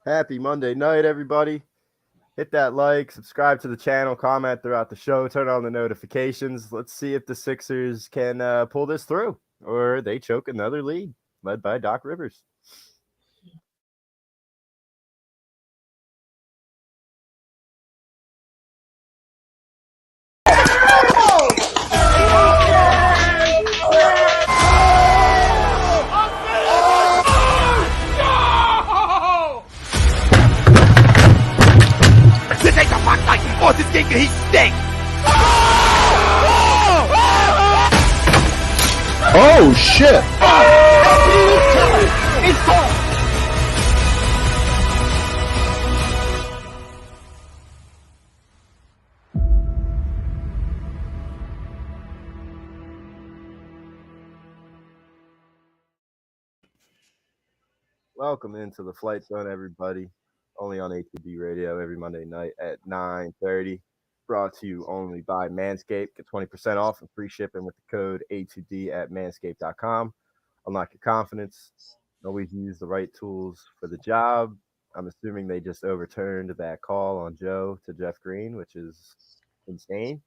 Happy Monday night, everybody. Hit that like, subscribe to the channel, comment throughout the show, turn on the notifications. Let's see if the Sixers can pull this through or they choke another lead led by Doc Rivers. This ain't the fuck like oh, this game he stinks. Oh shit! It's gone. Welcome into the Flight Zone, everybody. Only on ATB Radio every Monday night at 9:30. Brought to you only by Manscaped. Get 20% off and free shipping with the code A2D at manscaped.com. Unlock your confidence. Always use the right tools for the job. I'm assuming they just overturned that call on Joe to Jeff Green, which is insane.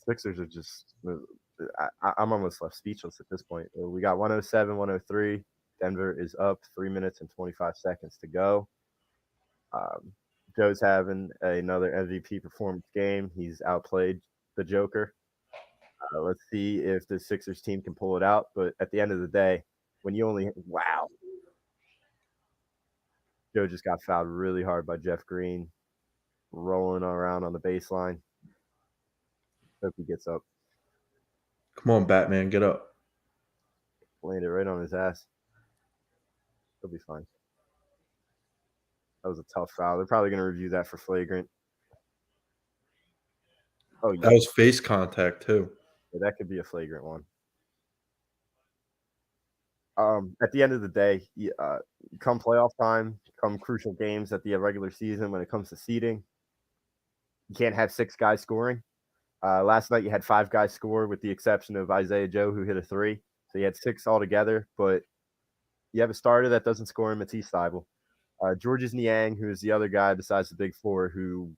Sixers are just I'm almost left speechless at this point. We got 107, 103. Denver is up 3 minutes and 25 seconds to go. Joe's having another MVP performance game. He's outplayed the Joker. Let's see if the Sixers team can pull it out. But at the end of the day, when you only Joe just got fouled really hard by Jeff Green, rolling around on the baseline. Hope he gets up. Come on, Batman, get up. Landed right on his ass. He'll be fine. That was a tough foul. They're probably going to review that for flagrant. Oh, yeah. That was face contact too. Yeah, that could be a flagrant one. At the end of the day, come playoff time, come crucial games at the regular season when it comes to seeding, you can't have 6 guys scoring. Last night you had 5 guys score with the exception of Isaiah Joe, who hit a 3. So you had 6 altogether, but you have a starter that doesn't score in Matisse Thybulle. Georges Niang, who is the other guy besides the big 4 who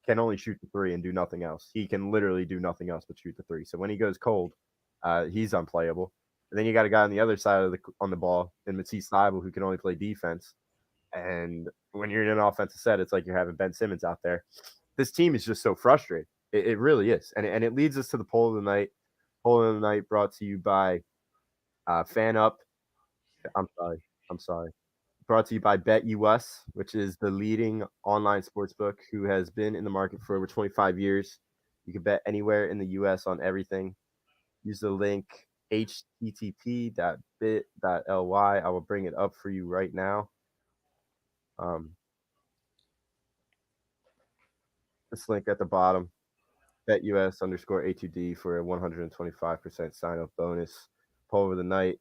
can only shoot the 3 and do nothing else. He can literally do nothing else but shoot the 3. So when he goes cold, he's unplayable. And then you got a guy on the other side of the ball in Matisse Thybulle who can only play defense. And when you're in an offensive set, it's like you're having Ben Simmons out there. This team is just so frustrated. It really is. And it leads us to the poll of the night. Poll of the night brought to you by Fan Up. I'm sorry. Brought to you by BetUS, which is the leading online sportsbook who has been in the market for over 25 years. You can bet anywhere in the U.S. on everything. Use the link http.bit.ly. I will bring it up for you right now. This link at the bottom, BetUS_A2D for a 125% sign-up bonus. Poll of the night.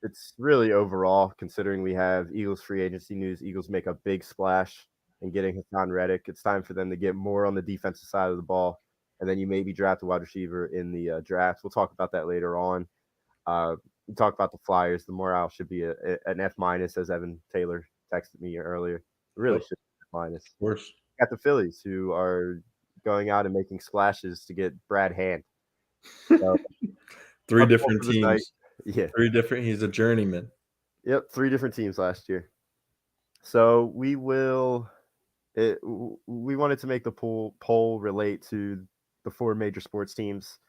It's really overall, considering we have Eagles free agency news. Eagles make a big splash in getting Hassan Reddick. It's time for them to get more on the defensive side of the ball. And then you maybe draft a wide receiver in the draft. We'll talk about that later on. We talk about the Flyers. The morale should be an F-, as Evan Taylor texted me earlier. It really should be F-. Of course. Got the Phillies, who are going out and making splashes to get Brad Hand. So, 3 different teams. Yeah. 3 different. He's a journeyman. Yep, 3 different teams last year. So we wanted to make the poll relate to the 4 major sports teams,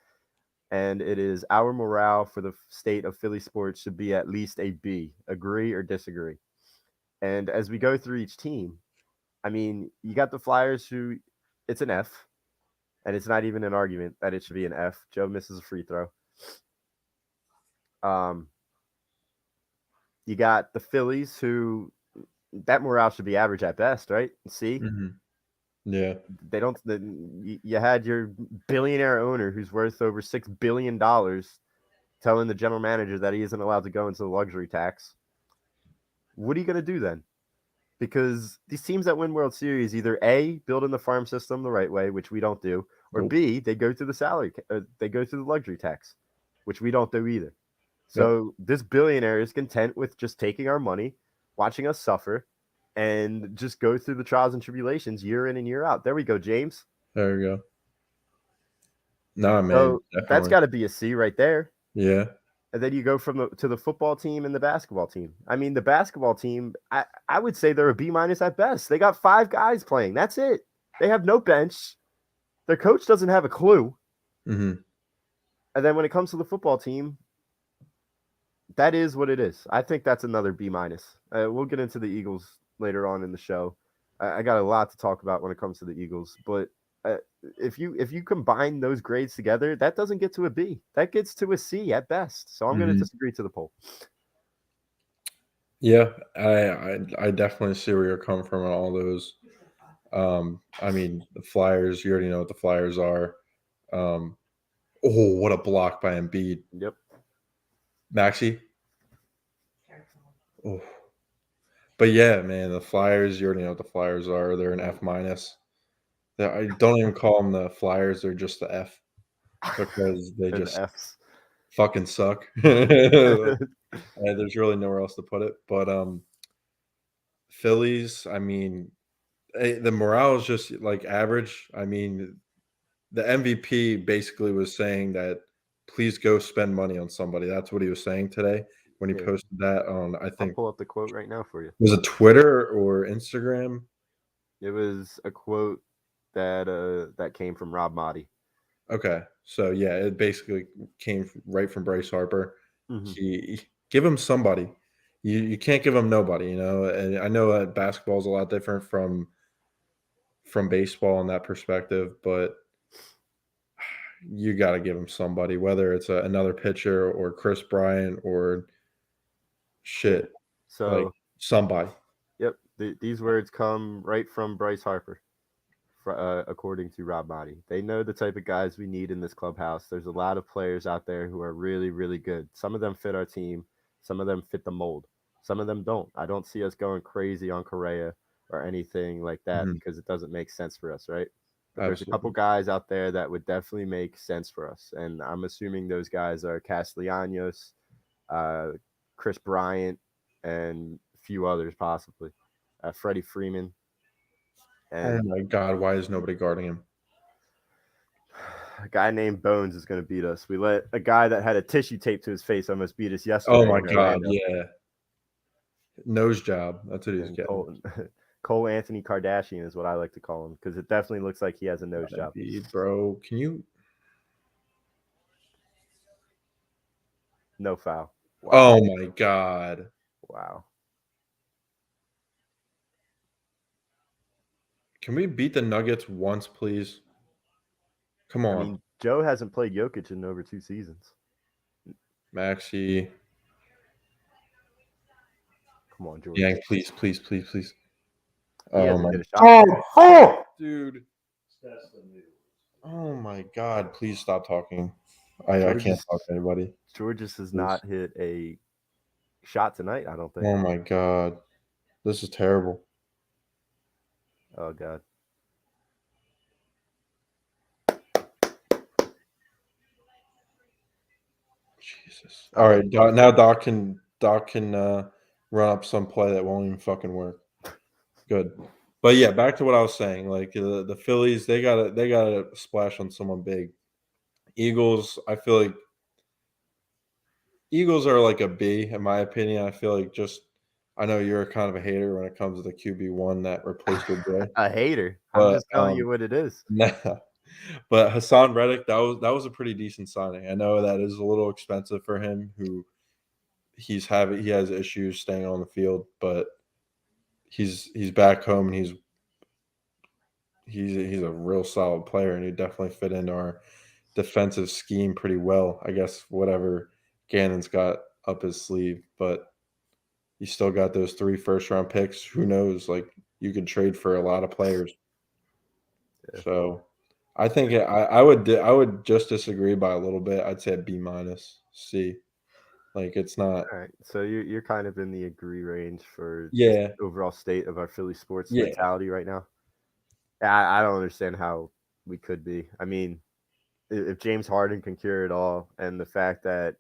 and it is our morale for the state of Philly sports should be at least a B. Agree or disagree? And as we go through each team, I mean, you got the Flyers, who it's an F, and it's not even an argument that it should be an F. Joe misses a free throw. You got the Phillies, who that morale should be average at best, right? See, Yeah, they don't. You had your billionaire owner, who's worth over $6 billion, telling the general manager that he isn't allowed to go into the luxury tax. What are you going to do then? Because these teams that win World Series either A, build in the farm system the right way, which we don't do, or B, they go through the salary, they go through the luxury tax, which we don't do either. So this billionaire is content with just taking our money, watching us suffer, and just go through the trials and tribulations year in and year out. There we go, James. There we go. Nah, man. So Definitely. that's got to be a C right there. Yeah. And then you go to the football team and the basketball team. I mean, the basketball team, I would say they're a B- at best. They got 5 guys playing. That's it. They have no bench. Their coach doesn't have a clue. Mm-hmm. And then when it comes to the football team, that is what it is. I think that's another B-. We'll get into the Eagles later on in the show. I got a lot to talk about when it comes to the Eagles, but if you combine those grades together, that doesn't get to a B. That gets to a C at best. So I'm going to disagree to the poll. Yeah, I definitely see where you're coming from on all those. I mean, the Flyers, you already know what the Flyers are. Oh, what a block by Embiid. Yep. Maxey. Oh. But yeah, man, the Flyers, you already know what the Flyers are. They're an F-. I don't even call them the Flyers, they're just the F because they They're just the Fs. fucking suck. There's really nowhere else to put it. But Phillies, I mean, the morale is just like average. I mean, the MVP basically was saying that please go spend money on somebody. That's what he was saying today when he posted that on, I I'll think, pull up the quote right now for you. was it Twitter or Instagram? It was a quote that came from Rob Motti. Okay, so yeah, it basically came right from Bryce Harper. Mm-hmm. He give him somebody. You can't give him nobody, you know. And I know that basketball is a lot different from baseball in that perspective, but you got to give him somebody, whether it's another pitcher or Chris Bryant or shit, So like somebody. Yep, these words come right from Bryce Harper, according to Rob Motti. They know the type of guys we need in this clubhouse. There's a lot of players out there who are really, really good. Some of them fit our team. Some of them fit the mold. Some of them don't. I don't see us going crazy on Correa or anything like that because it doesn't make sense for us, right? But there's a couple guys out there that would definitely make sense for us. And I'm assuming those guys are Castellanos, Chris Bryant, and a few others possibly. Freddie Freeman. Oh my God, why is nobody guarding him? A guy named Bones is going to beat us. We let a guy that had a tissue taped to his face almost beat us yesterday. Oh my God, yeah. Nose job. That's what he's getting. Cole Anthony Kardashian is what I like to call him because it definitely looks like he has a nose job. Bro, can you? No foul. Wow. Oh my God. Wow. Can we beat the Nuggets once, please? Come on. I mean, Joe hasn't played Jokic in over 2 seasons. Maxey. Come on, George. Yeah, please, please, please, please. Oh my God. Dude. Oh my God. Please stop talking. I can't talk to anybody. Georges has not hit a shot tonight, I don't think. Oh my God. This is terrible. Oh God. Jesus. All right, now Doc can run up some play that won't even fucking work. Good. But yeah, back to what I was saying. Like the Phillies, they gotta splash on someone big. Eagles, I feel like Eagles are like a B in my opinion. I feel like I know you're kind of a hater when it comes to the QB1 that replaced your boy. A hater. I'm just telling you what it is. Nah. But Hassan Reddick, that was a pretty decent signing. I know that is a little expensive for him. He has issues staying on the field, but he's back home and he's a real solid player, and he definitely fit into our defensive scheme pretty well. I guess whatever Gannon's got up his sleeve, but you still got those 3 first-round picks. Who knows? Like you could trade for a lot of players. Yeah. So I think I would just disagree by a little bit. I'd say a B-, C. Like it's not. All right. So you're kind of in the agree range for the overall state of our Philly sports mentality right now. I don't understand how we could be. I mean, if James Harden can cure it all, and the fact that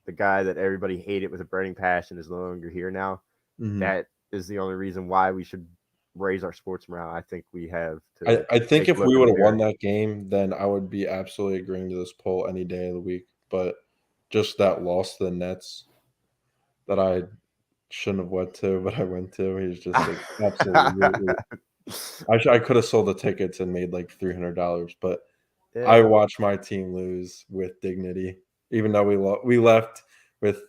the guy that everybody hated with a burning passion, is no longer here now. Mhm. That is the only reason why we should raise our sports morale. I think we have to. I think take a if look we in would the have won mirror. that game, then I would be absolutely agreeing to this poll any day of the week. But just that loss to the Nets that I shouldn't have went to, but I went to. He's just like absolutely. I could have sold the tickets and made like $300, but I Yeah. watched my team lose with dignity, even though we left with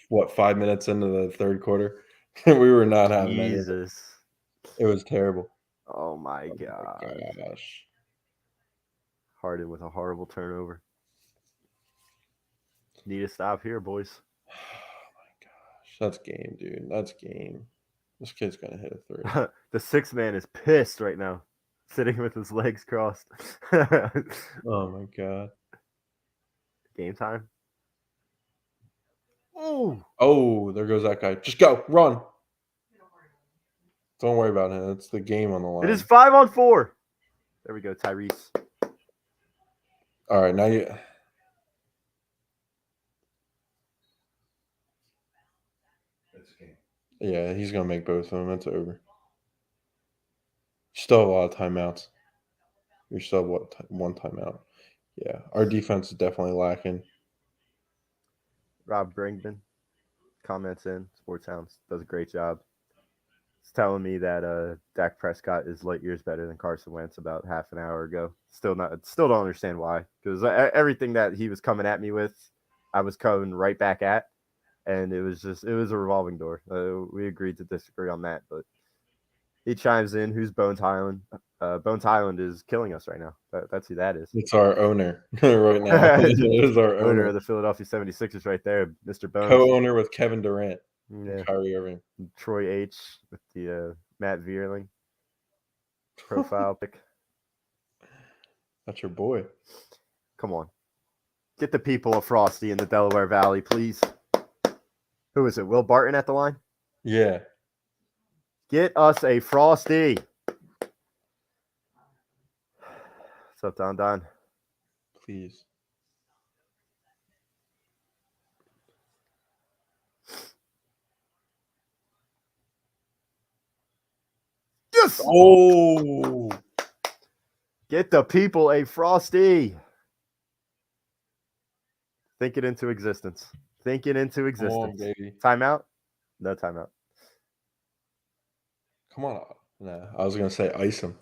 what 5 minutes into the third quarter. We were not having any of it. Jesus. It was terrible. Oh my Oh my God. gosh. Harden with a horrible turnover. Need to stop here, boys. Oh my gosh. That's game, dude. That's game. This kid's gonna hit a three. The sixth man is pissed right now, sitting with his legs crossed. Oh my god. Game time. Oh, Oh, there goes that guy. Just go. Run. Don't worry about him. It's the game on the line. it is 5-on-4. There we go, Tyrese. All right, now you. Yeah, he's gonna make both of them. It's over. Still have a lot of timeouts. You still have one timeout. Yeah, our defense is definitely lacking. Rob Bringman comments in. Sports Hounds does a great job. It's telling me that Dak Prescott is light years better than Carson Wentz about half an hour ago. Still don't understand why, because everything that he was coming at me with, I was coming right back at, and it was a revolving door. We agreed to disagree on that, but he chimes in. Who's Bones Highland? Bones Highland is killing us right now. That's who that is. It's our owner right now. It is our Owner owner. of the Philadelphia 76ers right there, Mr. Bones. Co-owner with Kevin Durant Yeah. and Kyrie Irving. Troy H with the Matt Vierling profile pic. That's your boy. Come on. Get the people of Frosty in the Delaware Valley, please. Who is it? Will Barton at the line? Yeah. Get us a Frosty. What's up, Don? Please. Yes! Oh! Get the people a Frosty. Think it into existence. Think it into existence. Come on, baby. Timeout? No timeout. Come on. Nah, I was going to say ice him.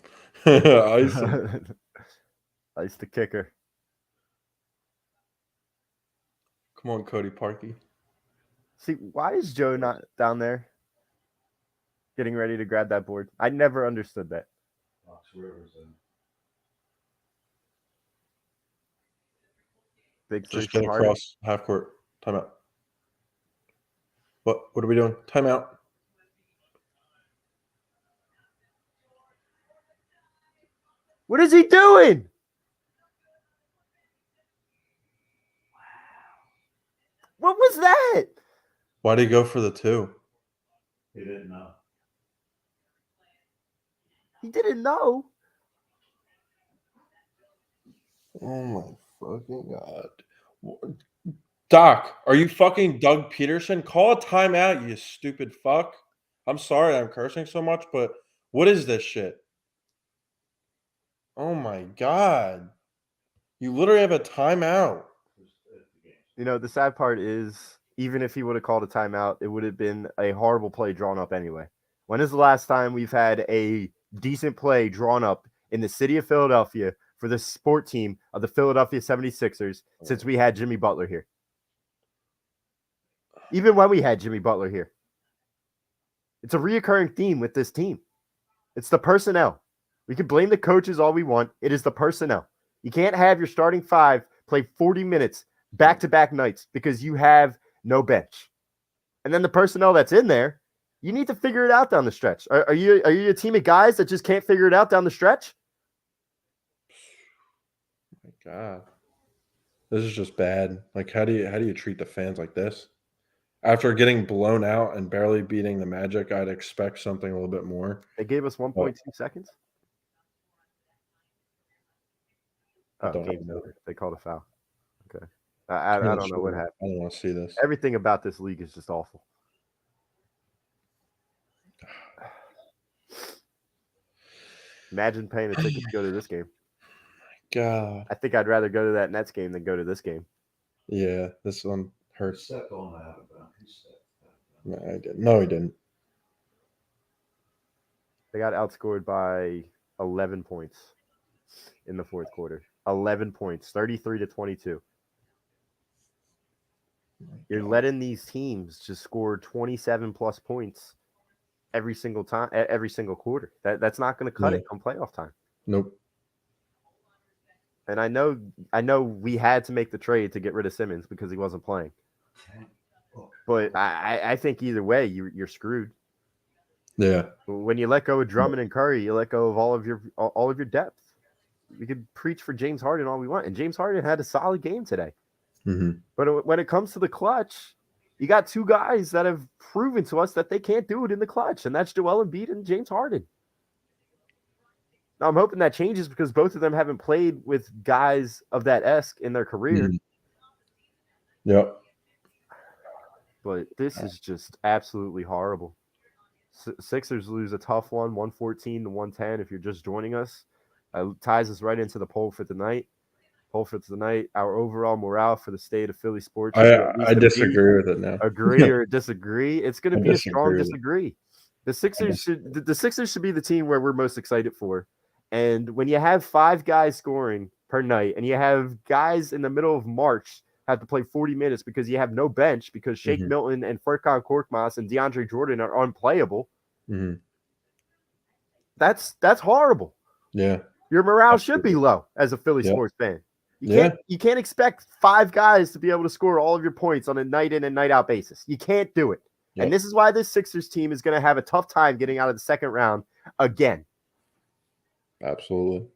Ice him. Ice the kicker. Come on, Cody Parkey. See, why is Joe not down there getting ready to grab that board? I never understood that. Big three Just get from Harden. across half court. Timeout. What are we doing? Timeout. What is he doing? What was that? Why did he go for the two? He didn't know. He didn't know. Oh my fucking god. Doc, are you fucking Doug Peterson? Call a timeout, you stupid fuck. I'm sorry I'm cursing so much, but what is this shit? Oh my god. You literally have a timeout. You know, the sad part is, even if he would have called a timeout, it would have been a horrible play drawn up anyway. When is the last time we've had a decent play drawn up in the city of Philadelphia for the sport team of the Philadelphia 76ers since we had Jimmy Butler here? Even when we had Jimmy Butler here. It's a reoccurring theme with this team. It's the personnel. We can blame the coaches all we want. It is the personnel. You can't have your starting five play 40 minutes back-to-back nights because you have no bench. And then the personnel that's in there, you need to figure it out down the stretch. Are you a team of guys that just can't figure it out down the stretch? Oh my god. This is just bad. Like how do you treat the fans like this? After getting blown out and barely beating the Magic, I'd expect something a little bit more. They gave us 1.2 seconds. Oh, don't game's know. over. They called a foul. Okay. I don't know what happened. I don't want to see this. Everything about this league is just awful. Imagine paying a ticket to go to this game. God. I think I'd rather go to that Nets game than go to this game. Yeah, this one hurts. Stepped on that. He stepped. No, I didn't. No, he didn't. They got outscored by 11 points in the fourth quarter. 11 points, 33-22. You're letting these teams just score 27 plus points every single time, every single quarter. That's not going to cut it come playoff time. Nope. And I know we had to make the trade to get rid of Simmons because he wasn't playing. But I think either way, you're screwed. Yeah. When you let go of Drummond and Curry, you let go of all of your depth. We could preach for James Harden all we want, and James Harden had a solid game today. Mm-hmm. But when it comes to the clutch, you got two guys that have proven to us that they can't do it in the clutch, and that's Joel Embiid and James Harden. Now, I'm hoping that changes because both of them haven't played with guys of that esque in their career. Mm-hmm. Yep. But this is just absolutely horrible. Sixers lose a tough one, 114-110. If you're just joining us, ties us right into the poll for tonight. Our overall morale for the state of Philly sports. I disagree with it now. Agree or disagree? It's going to be a strong disagree. The Sixers should be the team where we're most excited for. And when you have 5 guys scoring per night, and you have guys in the middle of March have to play 40 minutes because you have no bench because Shake Milton and Furkan Korkmaz and DeAndre Jordan are unplayable. Mm-hmm. That's horrible. Yeah. Your morale should be low as a Philly sports fan. You can't expect 5 guys to be able to score all of your points on a night in and night out basis. You can't do it. Yep. And this is why this Sixers team is going to have a tough time getting out of the second round again. Absolutely.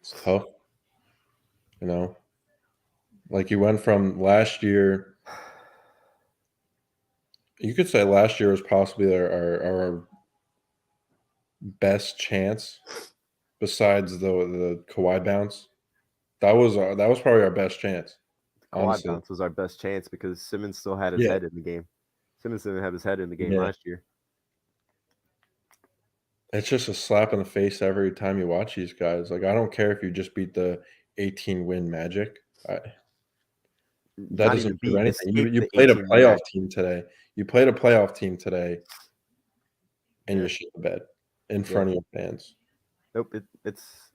It's tough. You know, like you went from last year. You could say last year was possibly our best chance, besides the Kawhi bounce. That was probably our best chance. Kawhi bounce was our best chance because Simmons still had his head in the game. Simmons didn't have his head in the game last year. It's just a slap in the face every time you watch these guys. Like, I don't care if you just beat the 18-win Magic. That doesn't do anything. You played a playoff team today. And you shit the bed in front of your fans. Nope, it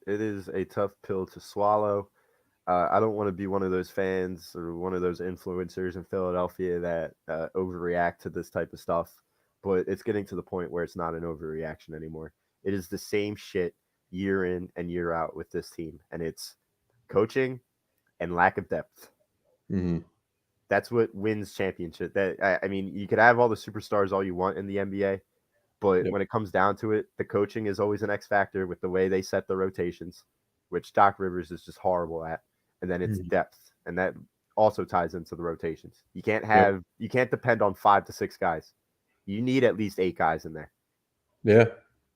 is a tough pill to swallow. I don't want to be one of those fans or one of those influencers in Philadelphia that overreact to this type of stuff. But it's getting to the point where it's not an overreaction anymore. It is the same shit year in and year out with this team. And it's coaching and lack of depth. Mm-hmm. That's what wins championship. I mean, you could have all the superstars all you want in the NBA, but when it comes down to it, the coaching is always an X factor with the way they set the rotations, which Doc Rivers is just horrible at. And then it's depth. And that also ties into the rotations. You can't depend on 5 to 6 guys. You need at least 8 guys in there. Yeah.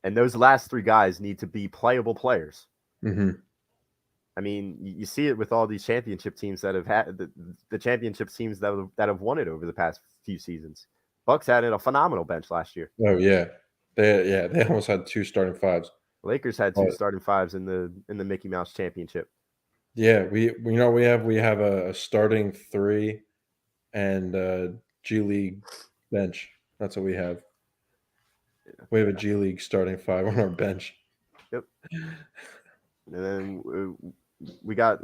And those last 3 guys need to be playable players. Mm-hmm. I mean, you see it with all these championship teams that have had the championship teams that have won it over the past few seasons. Bucks had a phenomenal bench last year. Oh yeah. They almost had 2 starting 5s. Lakers had 2 starting 5s in the Mickey Mouse championship. Yeah, we have a starting 3 and a G League bench. That's what we have. We have a G League starting 5 on our bench. Yep. And then we got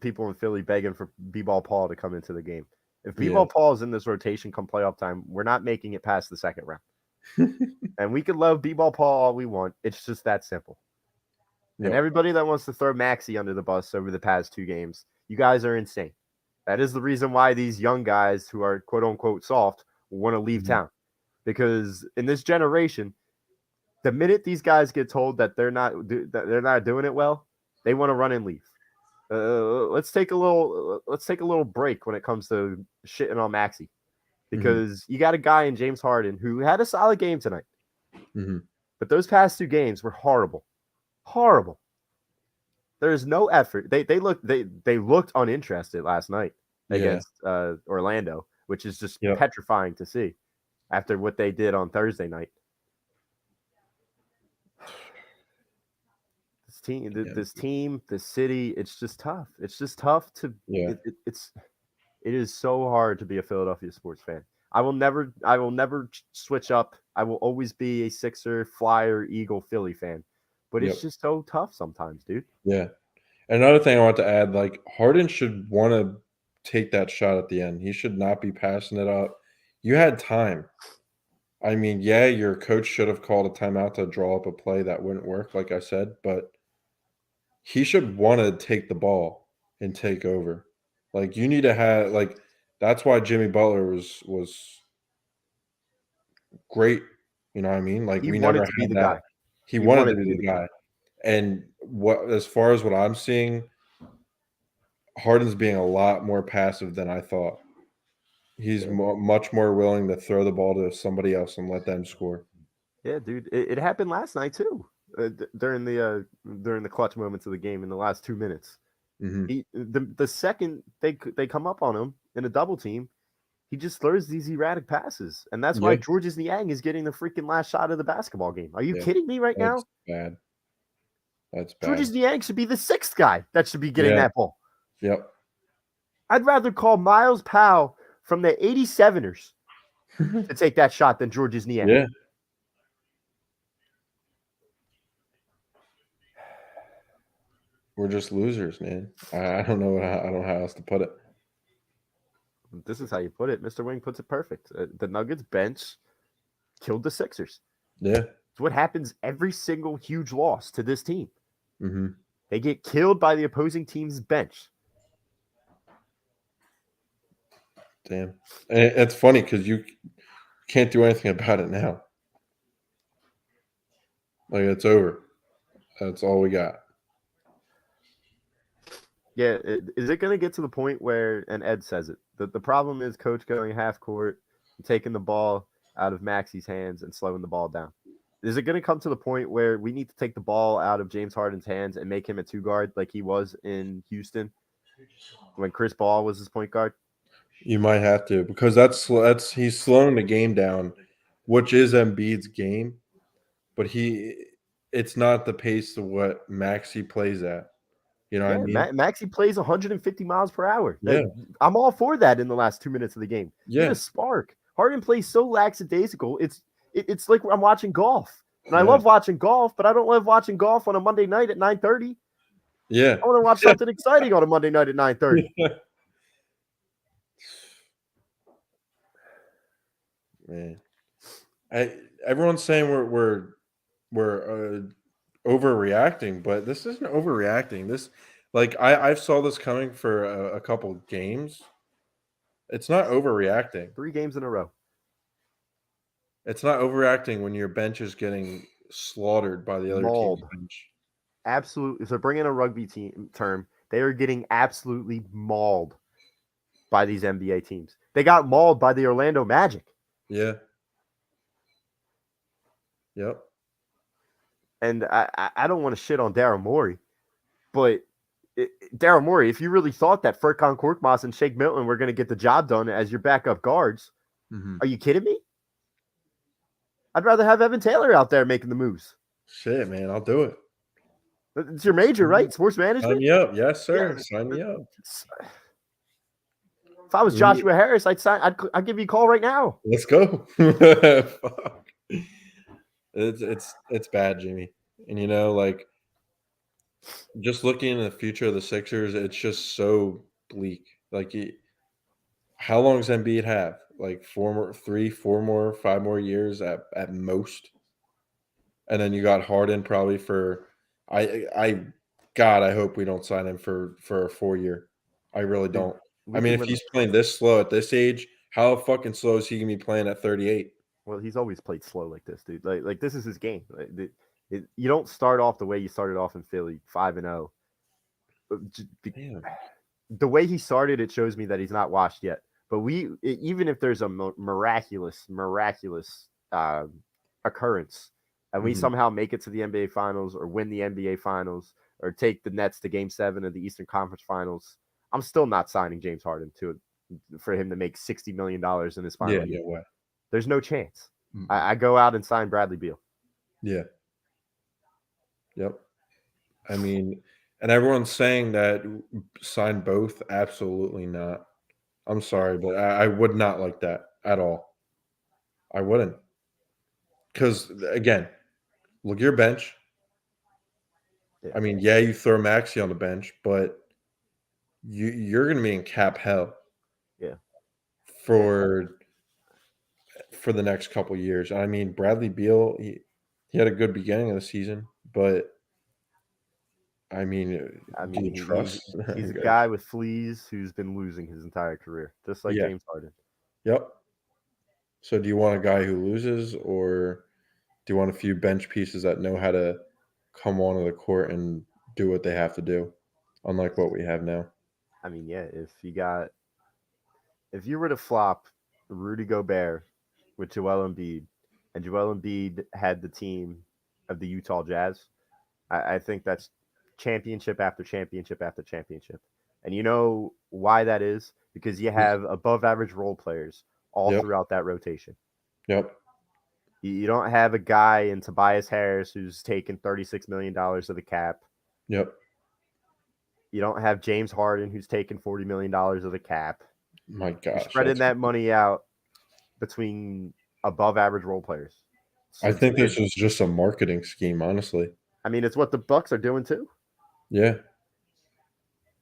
people in Philly begging for B-Ball Paul to come into the game. If B-Ball Paul is in this rotation come playoff time, we're not making it past the second round. And we could love B-Ball Paul all we want. It's just that simple. Yep. And everybody that wants to throw Maxey under the bus over the past 2 games, you guys are insane. That is the reason why these young guys who are quote-unquote soft want to leave town. Because in this generation, the minute these guys get told that they're not doing it well, they want to run and leave. Let's take a little break when it comes to shitting on Maxey. Because you got a guy in James Harden who had a solid game tonight. But those past 2 games were horrible. Horrible. There's no effort. They looked uninterested last night Yeah. against Orlando, which is just Yep. petrifying to see after what they did on Thursday night. This team, this city, it's just tough. It's just tough to. Yeah. It is so hard to be a Philadelphia sports fan. I will never switch up. I will always be a Sixer, Flyer, Eagle, Philly fan. But it's just so tough sometimes, dude. Yeah. Another thing I want to add, like Harden should want to take that shot at the end. He should not be passing it up. You had time. I mean, yeah, your coach should have called a timeout to draw up a play that wouldn't work, like I said, but he should want to take the ball and take over. Like you need to have like that's why Jimmy Butler was great. You know what I mean? Like He we wanted never to be had the that. guy. He wanted to be the guy. And what as far as what I'm seeing, Harden's being a lot more passive than I thought. He's much more willing to throw the ball to somebody else and let them score. Yeah, dude, it happened last night too. During the clutch moments of the game in the last 2 minutes, the second they come up on him in a double team, he just throws these erratic passes, and that's why Georges Niang is getting the freaking last shot of the basketball game. Are you kidding me right now? Bad. That's bad. Georges Niang should be the sixth guy that should be getting that ball. Yep. I'd rather call Miles Powell from the 87ers to take that shot than Georges Niang. Yeah. We're just losers, man. I don't know how else to put it. This is how you put it. Mr. Wing puts it perfect. The Nuggets bench killed the Sixers. Yeah. It's what happens every single huge loss to this team. Mm-hmm. They get killed by the opposing team's bench. Damn. And it's funny because you can't do anything about it now. Like, it's over. That's all we got. Yeah, is it going to get to the point where, and Ed says it, the problem is coach going half court, taking the ball out of Maxi's hands and slowing the ball down? Is it going to come to the point where we need to take the ball out of James Harden's hands and make him a two guard like he was in Houston when Chris Paul was his point guard? You might have to, because that's he's slowing the game down, which is Embiid's game, but it's not the pace of what Maxi plays at. You know what I mean? Maxi plays 150 miles per hour. Yeah. I'm all for that in the last 2 minutes of the game. Yeah. Get a spark. Harden plays so lackadaisical. It's like I'm watching golf. And I love watching golf, but I don't love watching golf on a Monday night at 9:30. Yeah. I want to watch something exciting on a Monday night at 9:30. Man. Everyone's saying we're overreacting, but this isn't overreacting. This, like, I saw this coming for a couple games. It's not overreacting. 3 games in a row. It's not overreacting when your bench is getting slaughtered by the other team's bench. Absolutely. So bring in a rugby team term. They are getting absolutely mauled by these NBA teams. They got mauled by the Orlando Magic. Yeah. Yep. And I don't want to shit on Daryl Morey, but Daryl Morey, if you really thought that Furkan Korkmaz and Shake Milton were going to get the job done as your backup guards, are you kidding me? I'd rather have Evan Taylor out there making the moves. Shit, man, I'll do it. It's your major, right? Sports management? Sign me up. Yes, sir. Sign me up. If I was Joshua Harris, I'd give you a call right now. Let's go. Fuck. It's bad, Jimmy. And like just looking in the future of the Sixers, it's just so bleak. Like, how long does Embiid have? Like 3, 4 more, 5 more years at most. And then you got Harden probably for I hope we don't sign him for a 4-year. I really don't. I mean, if he's playing this slow at this age, how fucking slow is he gonna be playing at 38? Well, he's always played slow like this, dude. Like this is his game. You don't start off the way you started off in Philly, 5-0. The way he started, it shows me that he's not washed yet. But even if there's a miraculous occurrence, and we somehow make it to the NBA Finals or win the NBA Finals or take the Nets to Game 7 of the Eastern Conference Finals, I'm still not signing James Harden for him to make $60 million in his final year. No way. There's no chance. Mm. I go out and sign Bradley Beal. Yeah. Yep. I mean, and everyone's saying that sign both. Absolutely not. I'm sorry, but I would not like that at all. I wouldn't. Because, again, look at your bench. Yeah. I mean, yeah, you throw Maxey on the bench, but you're going to be in cap hell. Yeah. For the next couple years. I mean, Bradley Beal, he had a good beginning of the season, but I mean, do you trust? He's a guy with fleas who's been losing his entire career, just like Yeah. James Harden. Yep. So do you want a guy who loses, or do you want a few bench pieces that know how to come onto the court and do what they have to do, unlike what we have now? I mean, yeah, if you were to flop Rudy Gobert with Joel Embiid, and Joel Embiid had the team of the Utah Jazz, I think that's championship after championship after championship. And you know why that is? Because you have above average role players all throughout that rotation. Yep. You don't have a guy in Tobias Harris who's taken $36 million of the cap. Yep. You don't have James Harden who's taken $40 million of the cap. My gosh. You're spreading that money out between above average role players. I think this is just a marketing scheme, honestly. I mean, it's what the Bucks are doing too. Yeah.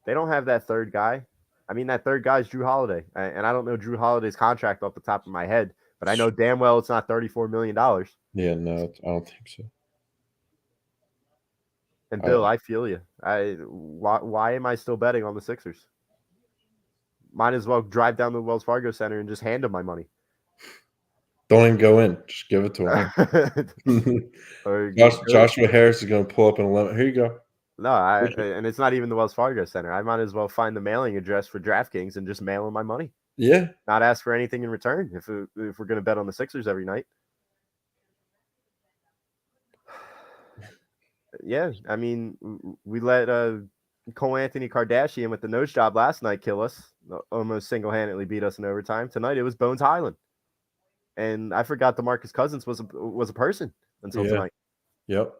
They don't have that third guy. I mean, that third guy is Drew Holiday. And I don't know Drew Holiday's contract off the top of my head, but I know damn well it's not $34 million. Yeah, no, I don't think so. And Bill, I feel you. Why am I still betting on the Sixers? Might as well drive down to the Wells Fargo Center and just hand them my money. Don't even go in. Just give it to him. Joshua Harris is going to pull up in a limit. Here you go. No, and it's not even the Wells Fargo Center. I might as well find the mailing address for DraftKings and just mail them my money. Yeah. Not ask for anything in return if we're going to bet on the Sixers every night. Yeah, I mean, we let Cole Anthony Kardashian with the nose job last night kill us. Almost single-handedly beat us in overtime. Tonight it was Bones Highland. And I forgot DeMarcus Cousins was a person until tonight. Yep.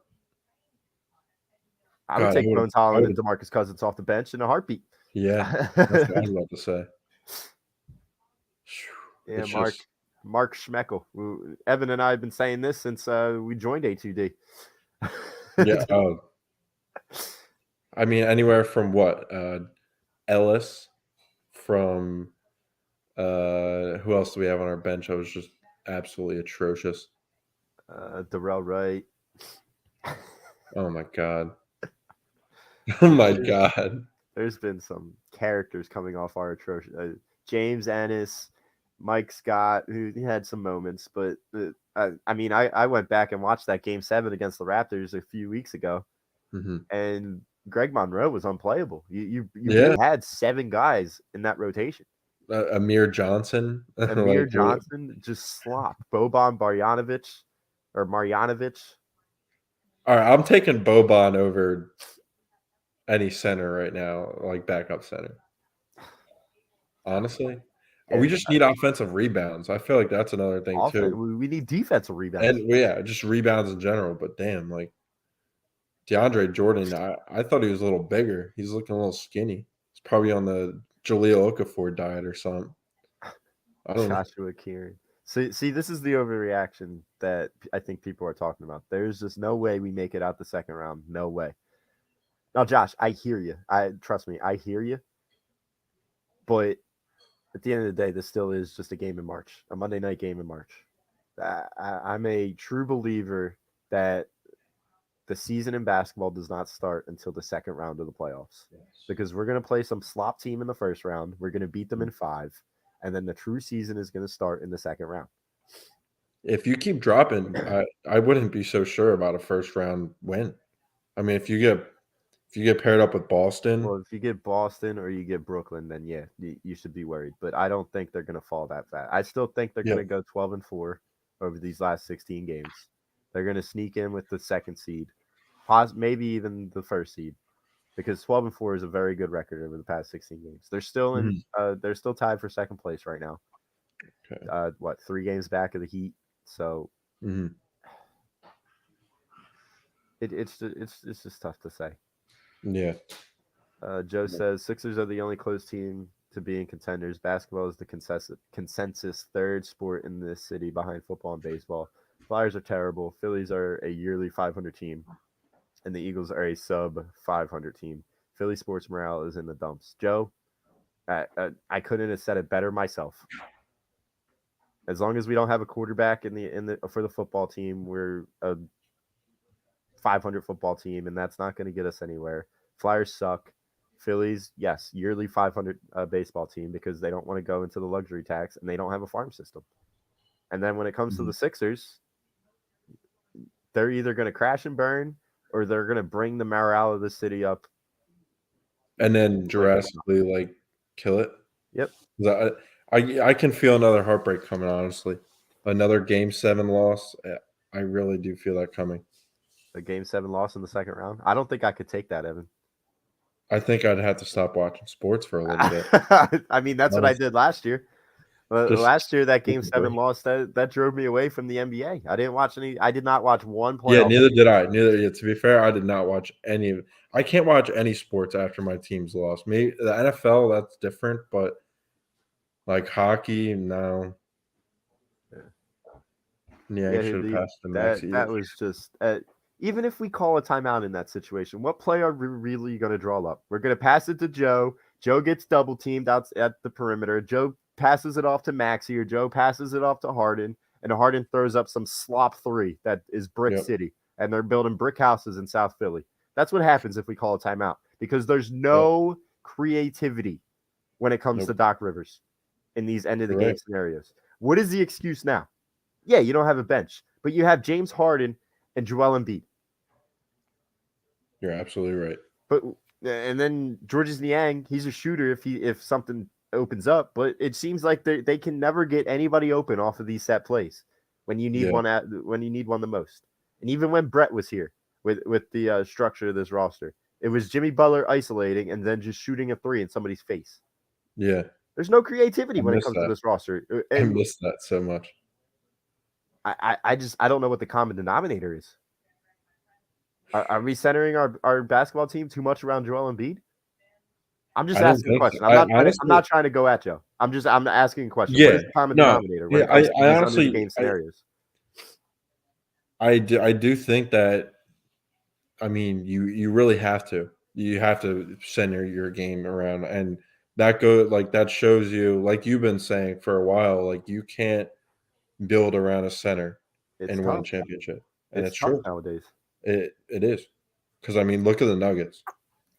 I would take Bones Highland and DeMarcus Cousins off the bench in a heartbeat. Yeah, that's what I was about to say. Yeah, Mark Schmeckel. Evan and I have been saying this since we joined A2D. Yeah. I mean, anywhere from what? Ellis, from who else do we have on our bench? I was just absolutely atrocious. Darrell Wright. Oh my god. Oh my god. There's been some characters coming off our atrocious. James Ennis, Mike Scott, who had some moments, but I mean, I went back and watched that Game 7 against the Raptors a few weeks ago, and Greg Monroe was unplayable. You really had 7 guys in that rotation. Amir Johnson. Amir Johnson just slop. Boban Marjanovic. All right, I'm taking Boban over any center right now, like backup center. Honestly. We just need offensive rebounds. I feel like that's another thing too. We need defensive rebounds. And yeah, just rebounds in general. But damn, like DeAndre Jordan, I thought he was a little bigger. He's looking a little skinny. He's probably on the Jahlil Okafor diet or something. I don't know. Joshua Kieran. See, this is the overreaction that I think people are talking about. There's just no way we make it out the second round. No way. Now, Josh, I hear you. Trust me, I hear you. But at the end of the day, this still is just a game in March, a Monday night game in March. I'm a true believer that the season in basketball does not start until the second round of the playoffs, because we're going to play some slop team in the first round. We're going to beat them in 5, and then the true season is going to start in the second round. If you keep dropping, I wouldn't be so sure about a first round win. I mean, if you get paired up with Boston. Well, if you get Boston or you get Brooklyn, then yeah, you should be worried. But I don't think they're going to fall that fast. I still think they're going to go 12-4 over these last 16 games. They're going to sneak in with the second seed, maybe even the first seed. because 12-4 is a very good record over the past 16 games. They're still in. They're still tied for second place right now. Okay. 3 games back of the Heat. So it's just tough to say. Yeah. Joe says Sixers are the only close team to be in contenders. Basketball is the consensus third sport in this city behind football and baseball. Flyers are terrible. Phillies are a yearly 500 team, and the Eagles are a sub 500 team. Philly sports morale is in the dumps. Joe, I couldn't have said it better myself. As long as we don't have a quarterback in the for the football team, we're a 500 football team, and that's not going to get us anywhere. Flyers suck. Phillies, yes, yearly 500 baseball team because they don't want to go into the luxury tax and they don't have a farm system. And then when it comes to the Sixers, they're either going to crash and burn or they're going to bring the morale of the city up. And then drastically, like, kill it. Yep. I can feel another heartbreak coming, honestly. Another Game 7 loss. I really do feel that coming. A Game 7 loss in the second round. I don't think I could take that, Evan. I think I'd have to stop watching sports for a little bit. I mean, that's what I did last year. Last year, that Game 7 loss that drove me away from the NBA. I didn't watch any. I did not watch one playoff. Yeah, neither did I. To be fair, I did not watch any of it. I can't watch any sports after my team's lost. Maybe the NFL, that's different, but like hockey, no. Yeah, I should have passed the next year. That was just even if we call a timeout in that situation, what play are we really going to draw up? We're going to pass it to Joe. Joe gets double teamed out at the perimeter. Joe passes it off to Maxey, or Joe passes it off to Harden, and Harden throws up some slop 3 that is Brick City, and they're building brick houses in South Philly. That's what happens if we call a timeout, because there's no creativity when it comes to Doc Rivers in these end of the game scenarios. What is the excuse now? Yeah, you don't have a bench, but you have James Harden and Joel Embiid. You're absolutely right. And then Georges Niang, he's a shooter if something opens up, but it seems like they can never get anybody open off of these set plays when you need one the most. And even when Brett was here with the structure of this roster, it was Jimmy Butler isolating and then just shooting a 3 in somebody's face. Yeah. There's no creativity when it comes to this roster. I miss that so much. I don't know what the common denominator is. Are we centering our basketball team too much around Joel Embiid? I'm just asking a question. So. I'm not trying to go at Joe. I'm asking a question. Yeah, what is the common denominator when it comes to these honestly, game scenarios? I do think that. I mean, you really have to. You have to center your game around, and that shows you, like you've been saying for a while, like you can't build around a center and win a championship, and it's true nowadays. It is, because I mean, look at the Nuggets.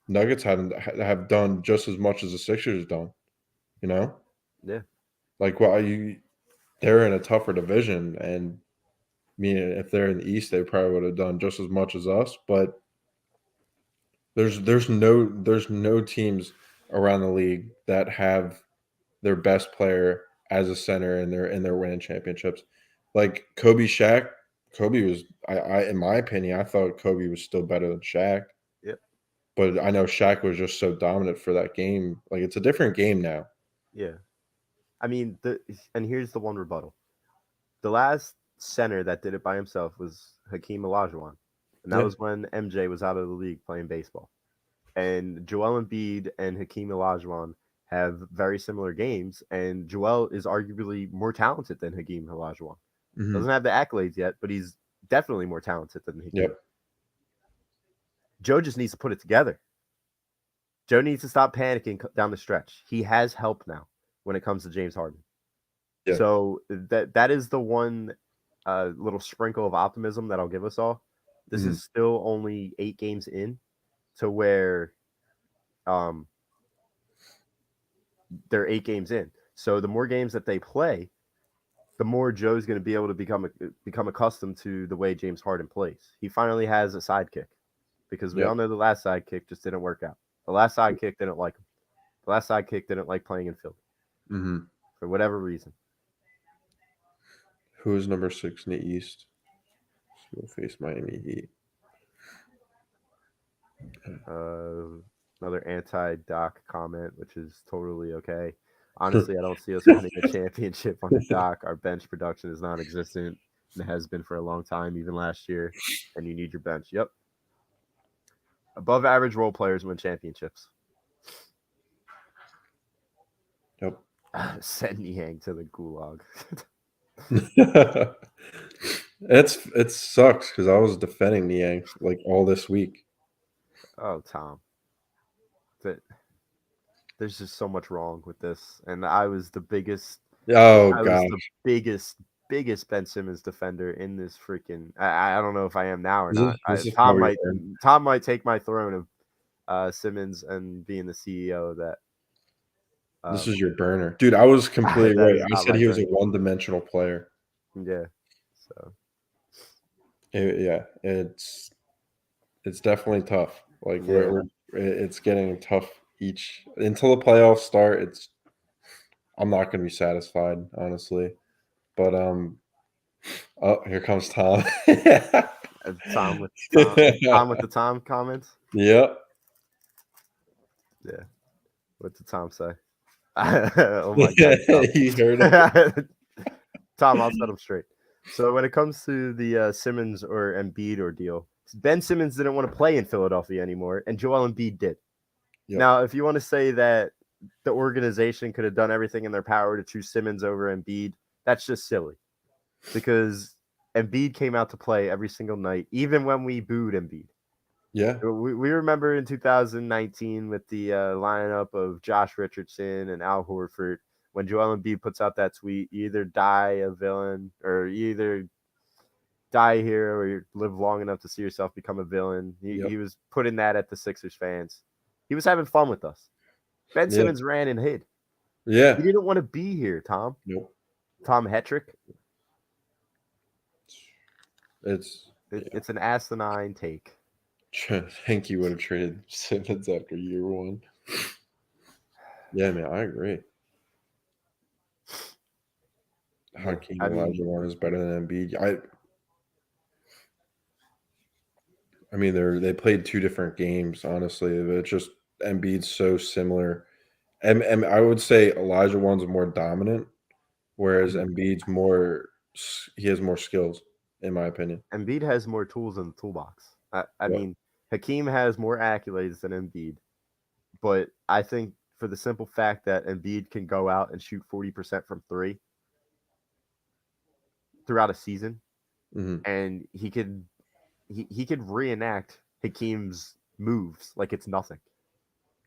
Nuggets have done just as much as the Sixers done. You know, yeah. Like, they're in a tougher division, and I mean, if they're in the East, they probably would have done just as much as us. But there's no teams around the league that have their best player as a center, and they're winning championships. Like Kobe, Shaq. Kobe was, I in my opinion, I thought Kobe was still better than Shaq. Yep. But I know Shaq was just so dominant for that game. Like, it's a different game now. Yeah. I mean, and here's the one rebuttal. The last center that did it by himself was Hakeem Olajuwon. And that was when MJ was out of the league playing baseball. And Joel Embiid and Hakeem Olajuwon have very similar games. And Joel is arguably more talented than Hakeem Olajuwon. Mm-hmm. Doesn't have the accolades yet, but he's definitely more talented than Hakeem. Yep. Joe just needs to put it together. Joe needs to stop panicking down the stretch. He has help now when it comes to James Harden. Yeah. So that is the one little sprinkle of optimism that I'll give us all. This is still only 8 games in to where they're 8 games in. So the more games that they play, the more Joe's going to be able to become accustomed to the way James Harden plays. He finally has a sidekick, because we all know the last sidekick just didn't work out. The last sidekick didn't like him. The last sidekick didn't like playing in Philly for whatever reason. Who is number 6 in the East? We'll face Miami Heat. Another anti-Doc comment, which is totally okay. Honestly, I don't see us winning a championship on the Doc. Our bench production is non-existent and has been for a long time, even last year. And you need your bench. Yep. Above average role players win championships. Yep. Send Niang to the gulag. It sucks because I was defending Niang like all this week. Oh, Tom. There's just so much wrong with this. And I was the biggest Oh I was gosh, the biggest Ben Simmons defender in this freaking. I don't know if I am now or this not. is probably Tom might take my throne of Simmons and being the CEO of that. this is your burner, dude. I was completely That right. is I not said my he was a turn. one-dimensional player. Yeah. So It's definitely tough. Like Yeah. it's getting tough each until the playoffs start. I'm not going to be satisfied, honestly. But oh, here comes Tom. Tom with the Tom comments. Yep. Yeah. What did Tom say? Oh my God, Tom. You heard it. Tom, I'll set him straight. So when it comes to the Simmons or Embiid ordeal, Ben Simmons didn't want to play in Philadelphia anymore, and Joel Embiid did. Yep. Now, if you want to say that the organization could have done everything in their power to choose Simmons over Embiid, that's just silly. Because Embiid came out to play every single night, even when we booed Embiid. Yeah. We remember in 2019 with the lineup of Josh Richardson and Al Horford, when Joel Embiid puts out that tweet, you either die a villain or you either die here or you live long enough to see yourself become a villain. He was putting that at the Sixers fans. He was having fun with us. Ben Yeah. Simmons ran and hid. Yeah. He didn't want to be here, Tom. Nope. Tom Hetrick. It's an asinine take. I think you would have traded Simmons after year one. Yeah, man, I agree. Hakeem Olajuwon is better than Embiid. I mean, they played two different games, honestly. It's just Embiid's so similar. And I would say Olajuwon's more dominant, whereas Embiid's he has more skills, in my opinion. Embiid has more tools in the toolbox. I mean, Hakeem has more accolades than Embiid, but I think for the simple fact that Embiid can go out and shoot 40% from three throughout a season, and he could reenact Hakeem's moves like it's nothing.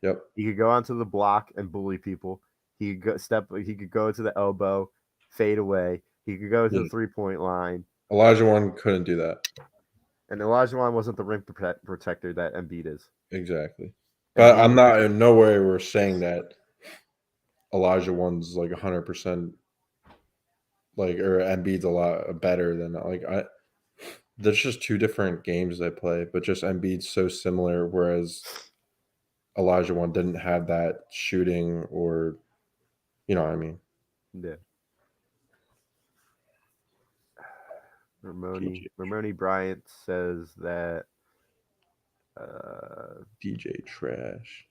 Yep. He could go onto the block and bully people. He could go to the elbow, fade away. He could go to the 3-point line. Olajuwon couldn't do that. And Olajuwon wasn't the rim protector that Embiid is. Exactly. But I'm not in no way we're saying that Olajuwon's like 100% like or Embiid's a lot better than there's just two different games they play, but just Embiid's so similar, whereas Olajuwon didn't have that shooting or you know what I mean. Yeah. Ramoni Bryant says that DJ trash.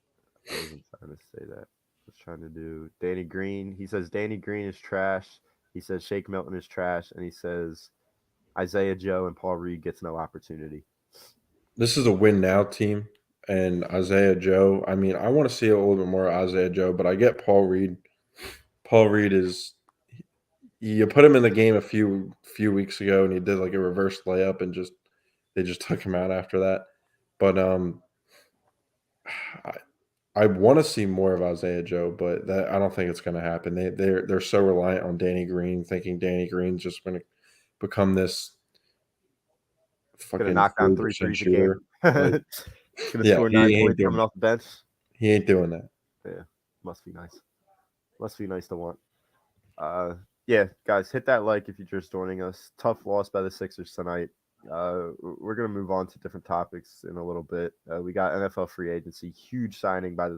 I wasn't trying to say that. I was trying to do Danny Green. He says Danny Green is trash. He says Shake Milton is trash, and he says Isaiah Joe and Paul Reed gets no opportunity. This is a win now team, and Isaiah Joe. I mean, I want to see a little bit more Isaiah Joe, but I get Paul Reed. Paul Reed is. You put him in the game a few weeks ago, and he did like a reverse layup, and they just took him out after that. But I want to see more of Isaiah Joe, but I don't think it's going to happen. They're so reliant on Danny Green, thinking Danny Green's just going to become this fucking knock down 3 threes shooter. a game. Gonna score 9 points coming off the bench. He ain't doing that. Yeah, must be nice. Must be nice to want. Yeah, guys, hit that like if you're just joining us. Tough loss by the Sixers tonight. We're gonna move on to different topics in a little bit. We got NFL free agency, huge signing by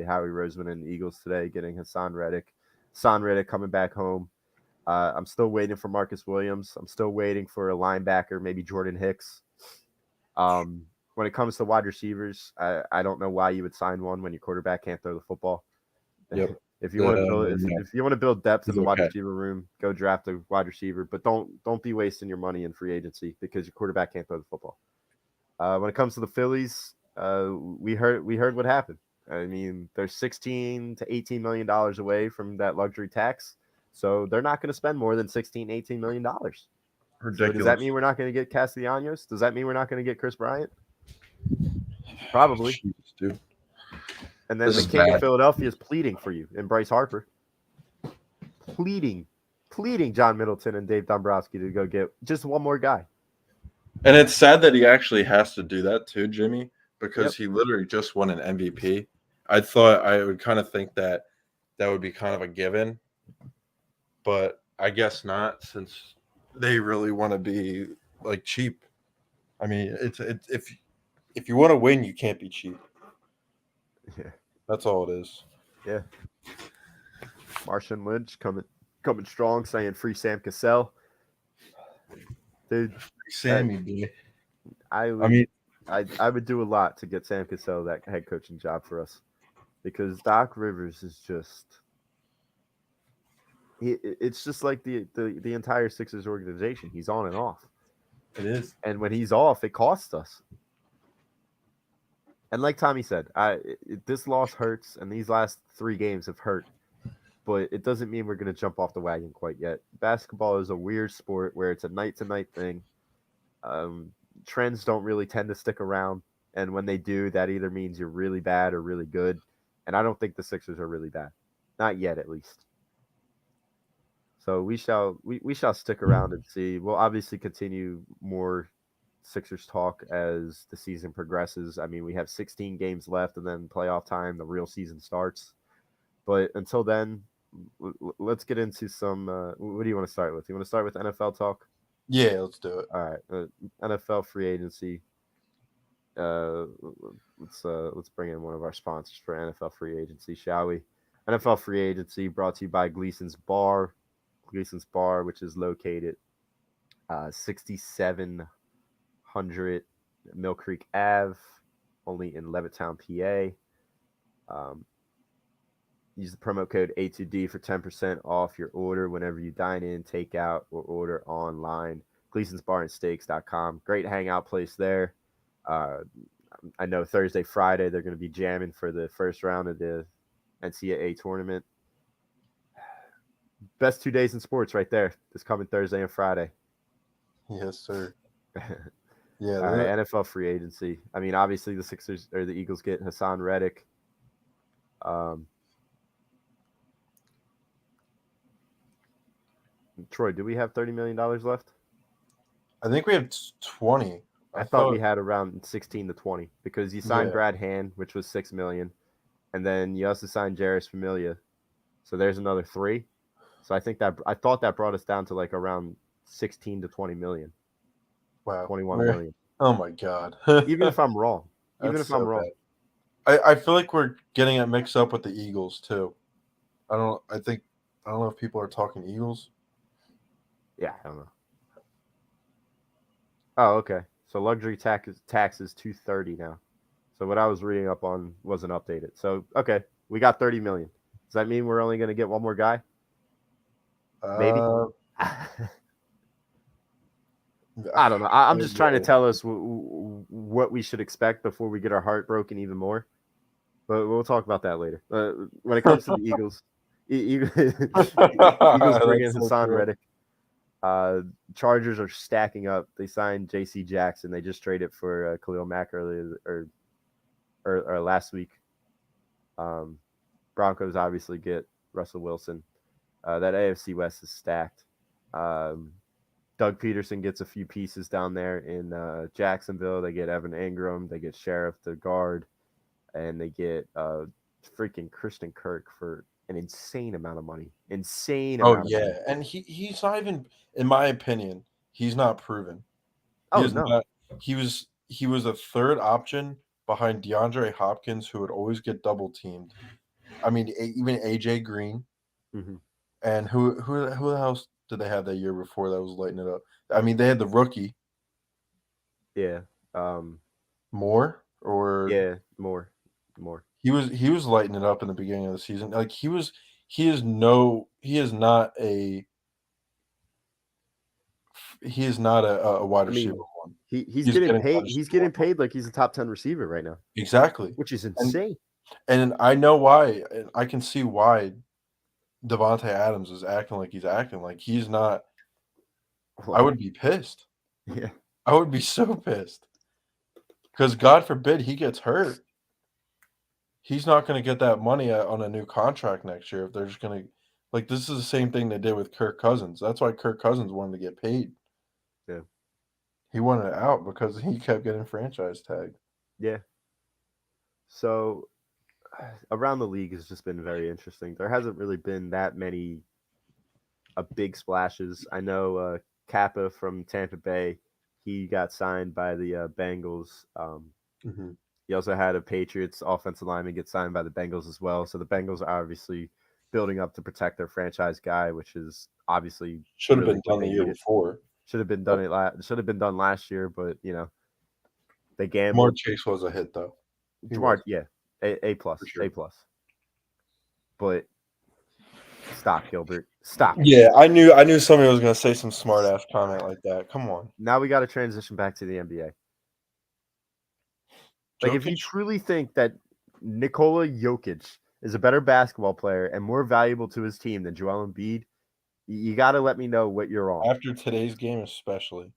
Howie Roseman and the Eagles today, getting Hassan Reddick. Hassan Reddick coming back home. I'm still waiting for Marcus Williams. I'm still waiting for a linebacker, maybe Jordan Hicks. when it comes to wide receivers, I don't know why you would sign one when your quarterback can't throw the football. Yep. If you want to build, No. if you want to build depth in He's the wide okay. receiver room, go draft a wide receiver, but don't be wasting your money in free agency because your quarterback can't throw the football. When it comes to the Phillies, we heard what happened. I mean, they're $16 to $18 million away from that luxury tax, so they're not going to spend more than $16-18 million. Ridiculous. So does that mean we're not going to get Castellanos? Does that mean we're not going to get Chris Bryant? Probably. Jeez, dude. And then This the is king bad. of Philadelphia is pleading for you, and Bryce Harper. Pleading John Middleton and Dave Dombrowski to go get just one more guy. And it's sad that he actually has to do that too, Jimmy, because Yep. he literally just won an MVP. I thought I would kind of think that would be kind of a given, but I guess not, since they really want to be like cheap. I mean, it's if you want to win, you can't be cheap. Yeah. That's all it is. Yeah. Marshawn Lynch coming strong, saying free Sam Cassell. Dude, Sammy, dude. I would do a lot to get Sam Cassell that head coaching job for us, because Doc Rivers is just it's just like the entire Sixers organization. He's on and off. It is. And when he's off, it costs us. And like Tommy said, this loss hurts, and these last 3 games have hurt. But it doesn't mean we're going to jump off the wagon quite yet. Basketball is a weird sport where it's a night-to-night thing. Trends don't really tend to stick around. And when they do, that either means you're really bad or really good. And I don't think the Sixers are really bad. Not yet, at least. So we shall stick around and see. We'll obviously continue more Sixers talk as the season progresses. I mean, we have 16 games left, and then playoff time, the real season starts. But until then, let's get into some. What do you want to start with? You want to start with NFL talk? Yeah, let's do it. All right, NFL free agency. Let's bring in one of our sponsors for NFL free agency, shall we? NFL free agency brought to you by Gleason's Bar, which is located 6700 Mill Creek Ave, only in Levittown, PA. Use the promo code A2D for 10% off your order whenever you dine in, take out, or order online. Gleason'sBarandSteaks.com. Great hangout place there. I know Thursday, Friday, they're going to be jamming for the first round of the NCAA tournament. Best 2 days in sports right there. This coming Thursday and Friday. Yes, sir. Yeah. All right, NFL free agency. I mean, obviously the Sixers or the Eagles get Hassan Reddick. Troy, do we have $30 million left? I think we have 20. I thought we had around 16 to 20 because you signed Yeah. Brad Hand, which was $6 million, and then you also signed Jairus Familia, so there's another 3. So I thought that brought us down to like around 16 to 20 million. Wow. 21 million. Oh my God. Even if I'm wrong. That's so bad. I feel like we're getting it mixed up with the Eagles too. I don't know if people are talking Eagles. Yeah, I don't know. Oh, okay. So luxury tax is $230 now. So what I was reading up on wasn't updated. So okay, we got 30 million. Does that mean we're only going to get one more guy? Maybe. I don't know. I'm just trying to tell us what we should expect before we get our heart broken even more. But we'll talk about that later. When it comes to the Eagles, Eagles bring in Hassan Reddick. Chargers are stacking up. They signed J.C. Jackson. They just traded for Khalil Mack earlier or last week. Broncos obviously get Russell Wilson. That AFC West is stacked. Doug Peterson gets a few pieces down there in Jacksonville. They get Evan Ingram. They get Sheriff the guard. And they get freaking Christian Kirk for an insane amount of money. Oh, yeah. And he's not even, in my opinion, he's not proven. He was a third option behind DeAndre Hopkins, who would always get double teamed. I mean, even AJ Green. Mm-hmm. And who else did they have that year before that was lighting it up? I mean, they had the rookie. Yeah. More or Yeah, more. he was lighting it up in the beginning of the season. Like he is not a wide I receiver mean, one. he's He's getting getting wide paid. He's receiver getting one. paid like he's a top 10 receiver right now, Exactly. which is And insane. and I know why. And I can see why Devontae Adams is acting like he's acting. Like he's not. I would be pissed. Yeah, I would be so pissed. Because God forbid he gets hurt. He's not going to get that money on a new contract next year if they're just going to like this is the same thing they did with Kirk Cousins. That's why Kirk Cousins wanted to get paid. yeah, He wanted it out because he kept getting franchise tagged. yeah. So around the league has just been very interesting. There hasn't really been that many big splashes. I know Kappa from Tampa Bay, he got signed by the Bengals. Mhm. He also had a Patriots offensive lineman get signed by the Bengals as well. So the Bengals are obviously building up to protect their franchise guy, which is obviously Should have really been what done the they year needed. before. Should have been done should have been done last year, but they More gambled. Chase was a hit though. He Jamar, was yeah, a plus, for sure. A plus. But stop, Gilbert, stop. Yeah, I knew somebody was going to say some smart ass comment like that. Come on. Now we got to transition back to the NBA. Like, if you Jokic? truly think that Nikola Jokic is a better basketball player and more valuable to his team than Joel Embiid, you got to let me know what you're on. After today's game especially.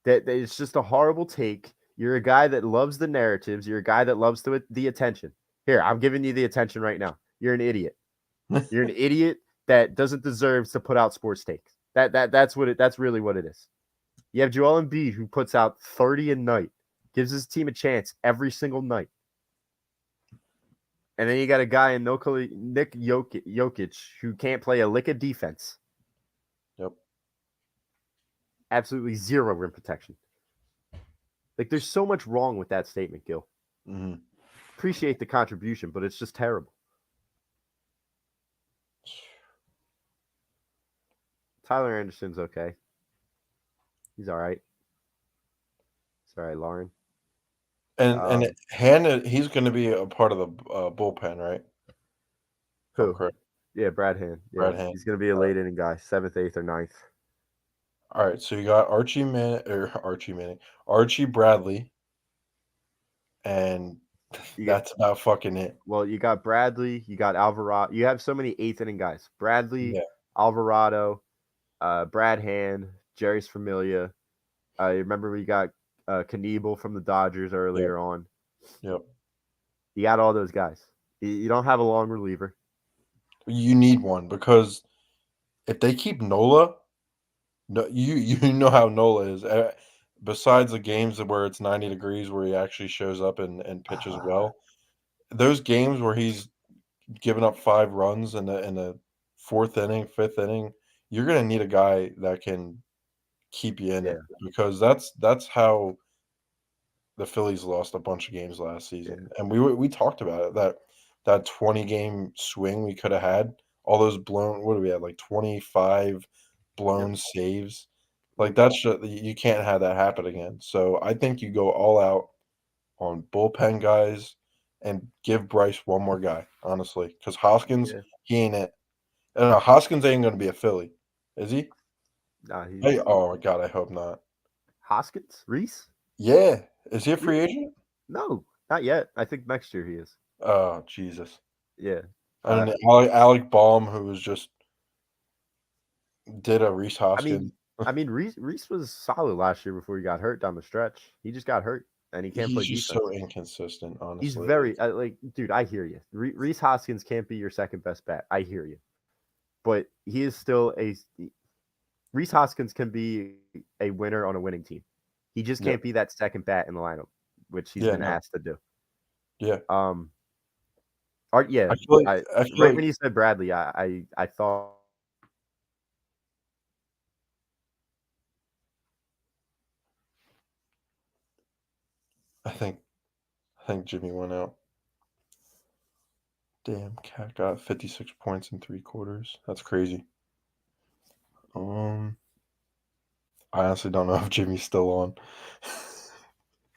That it's just a horrible take. You're a guy that loves the narratives. You're a guy that loves the attention. Here, I'm giving you the attention right now. You're an idiot. You're an idiot that doesn't deserve to put out sports takes. That's really what it is. You have Joel Embiid who puts out 30 a night, gives his team a chance every single night. And then you got a guy in Nick Jokic who can't play a lick of defense. Yep. Absolutely zero rim protection. Like, there's so much wrong with that statement, Gil. Mm-hmm. Appreciate the contribution, but it's just terrible. Tyler Anderson's okay. He's all right. It's all right, Lauren. And Hannah, he's going to be a part of the bullpen, right? Who? I'm correct. Yeah, Brad Hand. Yeah, Brad Hand. he's going to be a late inning guy, 7th, 8th, or 9th. All right, so you got Archie Bradley, and that's about fucking it. Well, you got Bradley, you got Alvarado. You have so many 8th inning guys. Bradley, Yeah. Alvarado, Brad Hand, Jerry's Familia. Remember we got Knievel from the Dodgers earlier on. Yep. You got all those guys. You don't have a long reliever. You need one because if they keep Nola, no, you know how Nola is. Besides the games where it's 90 degrees, where he actually shows up and pitches well, those games where he's giving up 5 runs in the 4th inning, 5th inning, you're gonna need a guy that can keep you in it because that's how the Phillies lost a bunch of games last season, and we talked about it that 20-game swing we could have had, all those blown. What do we have, like 25 blown saves? Like that's just, you can't have that happen again. So I think you go all out on bullpen guys and give Bryce one more guy, honestly, because Hoskins, he ain't it. And Hoskins ain't going to be a Philly, is he? Nah, Hey, oh my God, I hope not. Hoskins? Reese? Yeah, is he a free agent? No, not yet. I think next year he is. Oh Jesus! Yeah. And Alec Baum, who was just did a Reese Hoskins. I mean, Reese was solid last year before he got hurt down the stretch. He just got hurt, and he can't play He's just defense. so inconsistent, honestly. He's very dude. I hear you. Reese Hoskins can't be your second best bet. I hear you, but he is still Reese Hoskins can be a winner on a winning team. He just can't be that second bat in the lineup, which he's been asked to do. Yeah. Yeah. I feel like when you said Bradley, I thought. I think Jimmy went out. Damn, Cat got 56 points in 3 quarters. That's crazy. I honestly don't know if Jimmy's still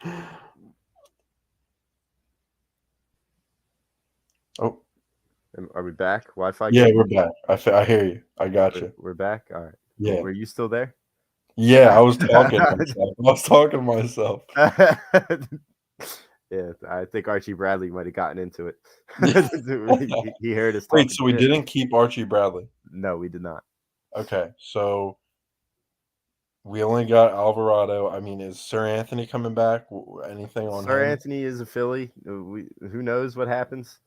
on. Are we back? Wi-Fi Yeah, good? we're back. I hear you. I got you. We're back. All right. Yeah. Were you still there? Yeah, I was talking to myself. I was talking to myself. Yeah, I think Archie Bradley might have gotten into it. Yeah. he heard us Wait, talking. so we shit. didn't keep Archie Bradley? No, we did not. Okay, so we only got Alvarado. I mean, is Sir Anthony coming back? Anything on Sir him? Anthony is a Philly. Who knows what happens?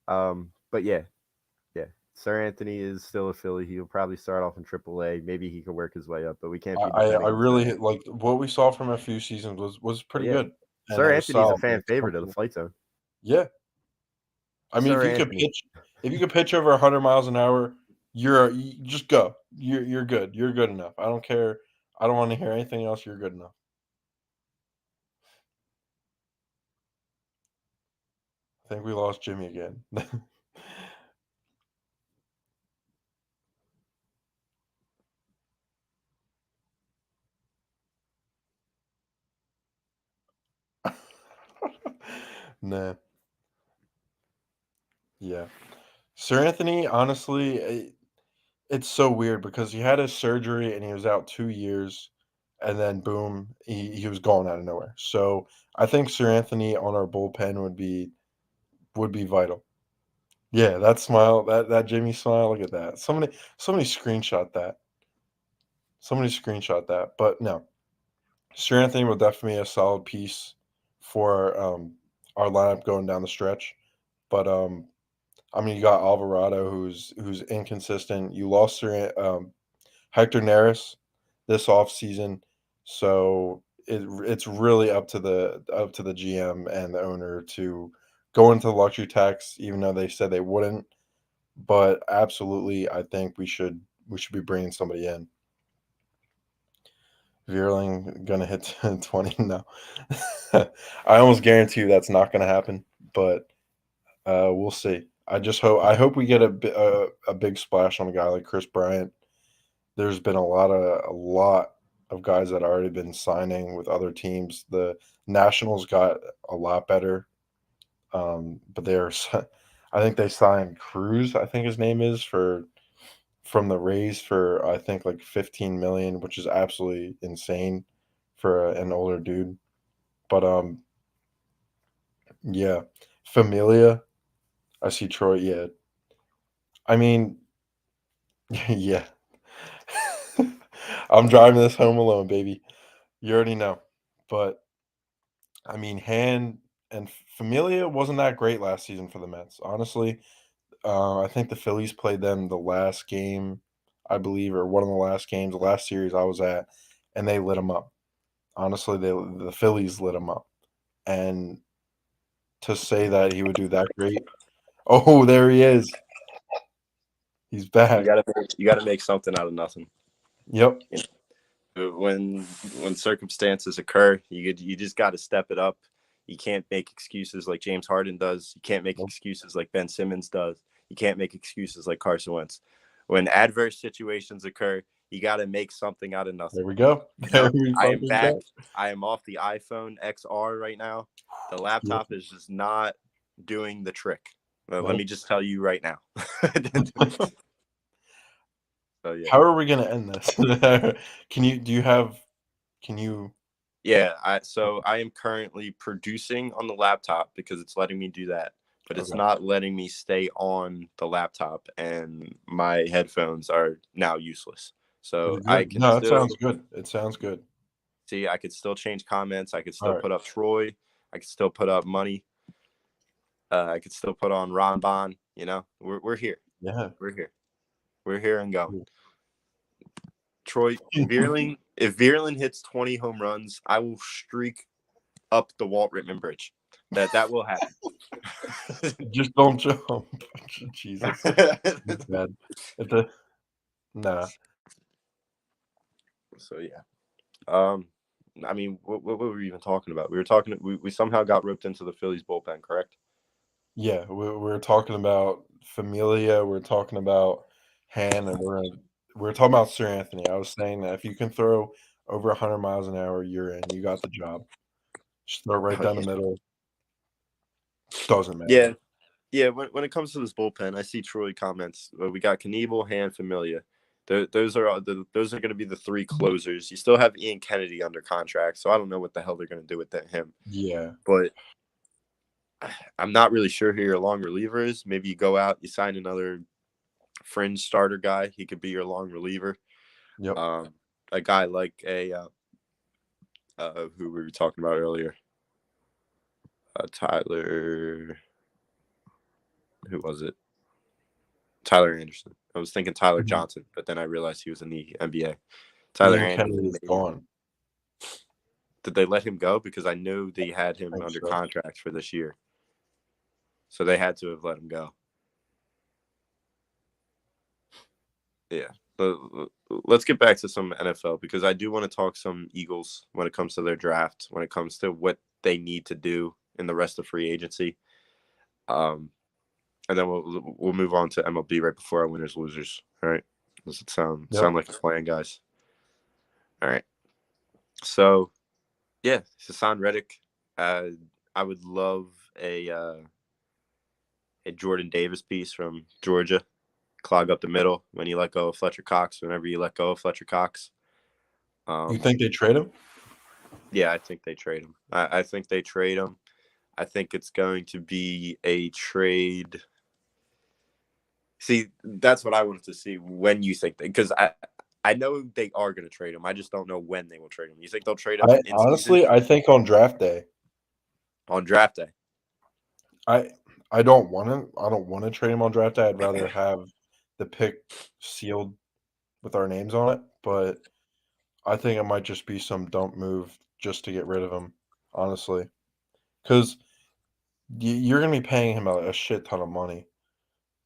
But yeah. Sir Anthony is still a Philly. He'll probably start off in AAA. Maybe he can work his way up, but we can't be depending I on Sir really Anthony. like what we saw from a few seasons was pretty good. And Sir it was Anthony's a solid. fan It's favorite of the comfortable. Flight Zone. Yeah. I mean, Sir Anthony. if you could pitch over 100 miles an hour, you just go. You're good. You're good enough. I don't care. I don't want to hear anything else. You're good enough. I think we lost Jimmy again. Nah. Yeah. Sir Anthony, honestly, it's so weird because he had his surgery and he was out 2 years, and then boom, he was gone out of nowhere. So, I think Sir Anthony on our bullpen would be vital. Yeah, that smile, that Jimmy smile, look at that. Somebody screenshot that. Somebody screenshot that. But no, Sir Anthony will definitely be a solid piece for our lineup going down the stretch. But I mean, you got Alvarado, who's inconsistent. You lost Hector Neris this offseason, so it's really up to the GM and the owner to go into the luxury tax, even though they said they wouldn't. But absolutely, I think we should be bringing somebody in. Vierling gonna hit 20? No, I almost guarantee you that's not gonna happen. But we'll see. I hope we get a big splash on a guy like Chris Bryant. There's been a lot of guys that already been signing with other teams. The Nationals got a lot better, but I think they signed Cruz. I think his name is from the Rays for I think like 15 million, which is absolutely insane for an older dude. But yeah, Familia. I see Troy. Yeah, I mean, yeah. I'm driving this home alone, baby. You already know. But I mean, Hand and Familia wasn't that great last season for the Mets. Honestly, I think the Phillies played them the last game, I believe, or one of the last games, the last series I was at, and they lit them up. Honestly, the Phillies lit him up. And to say that he would do that great. Oh, there he is. He's back. You gotta make something out of nothing. Yep. When circumstances occur, you just got to step it up. You can't make excuses like James Harden does. You can't make excuses like Ben Simmons does. You can't make excuses like Carson Wentz. When adverse situations occur, you got to make something out of nothing. There we go. There we I am fucking back. go. I am off the iPhone XR right now. The laptop is just not doing the trick. Let me just tell you right now. So, yeah. How are we gonna end this? Can you Yeah, I am currently producing on the laptop because it's letting me do that, but it's not letting me stay on the laptop, and my headphones are now useless. So I can No, it sounds good. It sounds good. see, I could still change comments. I could still Alright. put up Troy. I could still put up money. I could still put on Ron Bond. You know, we're here. Yeah. We're here and going. Troy, if Vierling hits 20 home runs, I will streak up the Walt Whitman Bridge. That will happen. Just don't jump. Jesus. Bad. Nah. So yeah. I mean, what were we even talking about? We somehow got roped into the Phillies bullpen, correct? Yeah, we're talking about Familia, we're talking about Han, and we're talking about Sir Anthony. I was saying that if you can throw over 100 miles an hour, you're in. You got the job. Just throw right down the middle. Doesn't matter. Yeah. Yeah, when it comes to this bullpen, I see Troy comments. We got Knievel, Hand, Familia. Those are those are going to be the three closers. You still have Ian Kennedy under contract, so I don't know what the hell they're going to do with him. Yeah. But I'm not really sure who your long reliever is. Maybe you go out, you sign another fringe starter guy. He could be your long reliever. Yep. A guy like who we were talking about earlier, Tyler. Who was it? Tyler Anderson. I was thinking Tyler Johnson, but then I realized he was in the NBA. Tyler Ian Anderson Kennedy is gone. Did they let him go? Because I know they had him under contract for this year. So they had to have let him go. Yeah. Let's get back to some NFL because I do want to talk some Eagles when it comes to their draft, when it comes to what they need to do in the rest of free agency. And then we'll move on to MLB right before our winners losers. All right. Does it sound like a plan, guys? All right. So, yeah, Hassan Reddick. I would love a Jordan Davis piece from Georgia. Clog up the middle when you let go of Fletcher Cox. Whenever you let go of Fletcher Cox. You think they trade him? Yeah, I think they trade him. I think they trade him. I think it's going to be a trade. See, that's what I wanted to see when you think because I know they are going to trade him. I just don't know when they will trade him. You think they'll trade him? Honestly, I think on draft day. On draft day. I don't want to. I don't want to trade him on draft day. I'd rather have the pick sealed with our names on it. But I think it might just be some dump move just to get rid of him. Honestly, because you're going to be paying him a shit ton of money.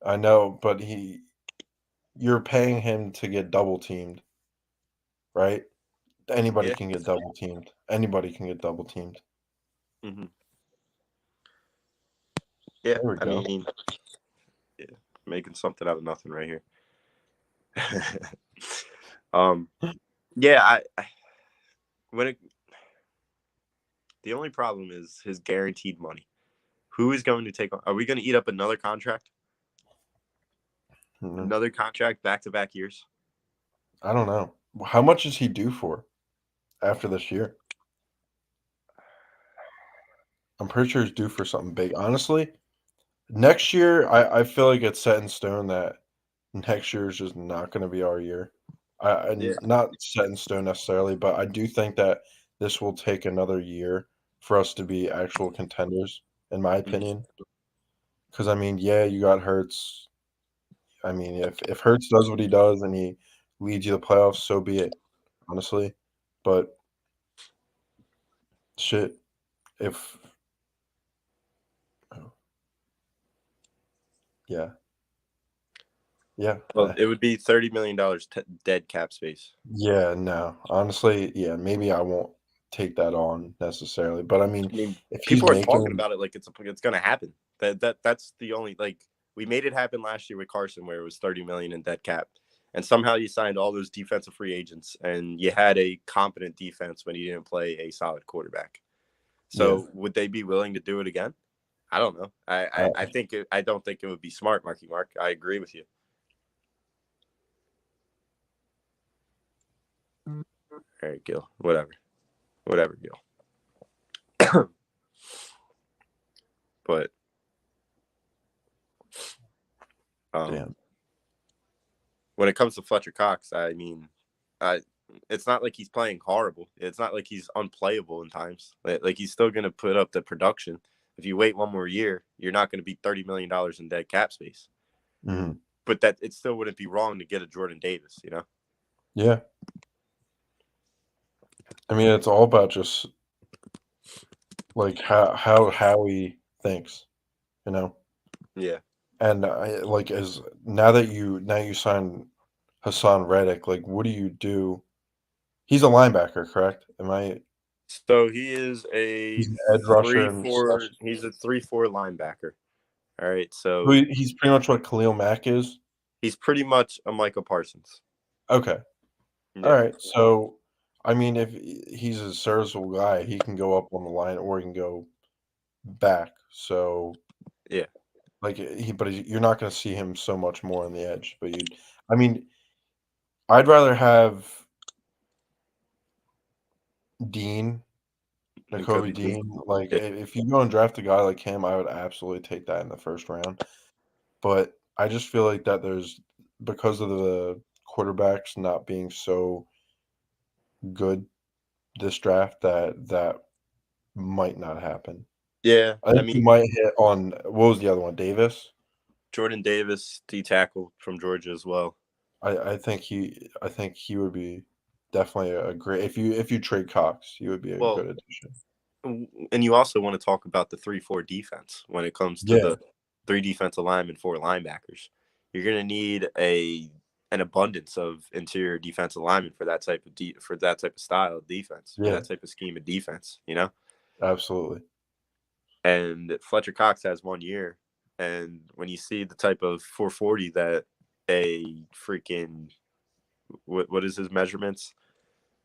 I know, but you're paying him to get double teamed, right? Anybody can get double teamed. Anybody can get double teamed. Mm-hmm. Yeah, I go. mean, yeah, making something out of nothing right here. Yeah, the only problem is his guaranteed money. Who is going to take on? Are we going to eat up another contract? Mm-hmm. Another contract back-to-back years? I don't know. How much is he due for after this year? I'm pretty sure he's due for something big. Honestly, next year, I feel like it's set in stone that next year is just not going to be our year. Not set in stone necessarily, but I do think that this will take another year for us to be actual contenders, in my opinion. Because, I mean, yeah, you got Hurts. I mean, if Hurts does what he does and he leads you to the playoffs, so be it, honestly. But, shit, if yeah. Well, it would be $30 million dead cap space. Yeah, no. Honestly, yeah, maybe I won't take that on necessarily. But I mean, if people are talking about it like it's going to happen. That's the only we made it happen last year with Carson where it was 30 million in dead cap. And somehow you signed all those defensive free agents and you had a competent defense when you didn't play a solid quarterback. So would they be willing to do it again? I don't know. I don't think it would be smart, Marky Mark. I agree with you. All right, Gil. Whatever, Gil. But when it comes to Fletcher Cox, I mean, it's not like he's playing horrible. It's not like he's unplayable in times. Like he's still going to put up the production. If you wait one more year, you're not going to be $30 million in dead cap space. Mm-hmm. But that it still wouldn't be wrong to get a Jordan Davis, you know? Yeah. I mean, it's all about just like how he thinks, you know. Yeah. And now you sign Hassan Reddick, like what do you do? He's a linebacker, correct? So he is he's an edge rusher. He's a 3-4 linebacker. All right, so he's pretty much what Khalil Mack is. He's pretty much a Michael Parsons. Okay. Yeah. All right. So, I mean, if he's a serviceable guy, he can go up on the line or he can go back. So, yeah. Like you're not going to see him so much more on the edge. But I mean, I'd rather have Dean, And Nakobe Kobe Dean. Dean. Like, Yeah. if you go and draft a guy like him, I would absolutely take that in the first round. But I just feel like that because of the quarterbacks not being so good this draft, that might not happen. Yeah, I think you might hit on what was the other one, Davis? Jordan Davis, D tackle from Georgia as well. I think he would be definitely a great if you trade Cox, he would be a Well, good addition. and you also want to talk about the 3-4 defense when it comes to Yeah. the 3 defensive linemen, 4 linebackers. You're going to need an abundance of interior defensive linemen for that type of style of defense, for Yeah. that type of scheme of defense, you know? Absolutely. And Fletcher Cox has 1 year, and when you see the type of 440 that a freaking what is his measurements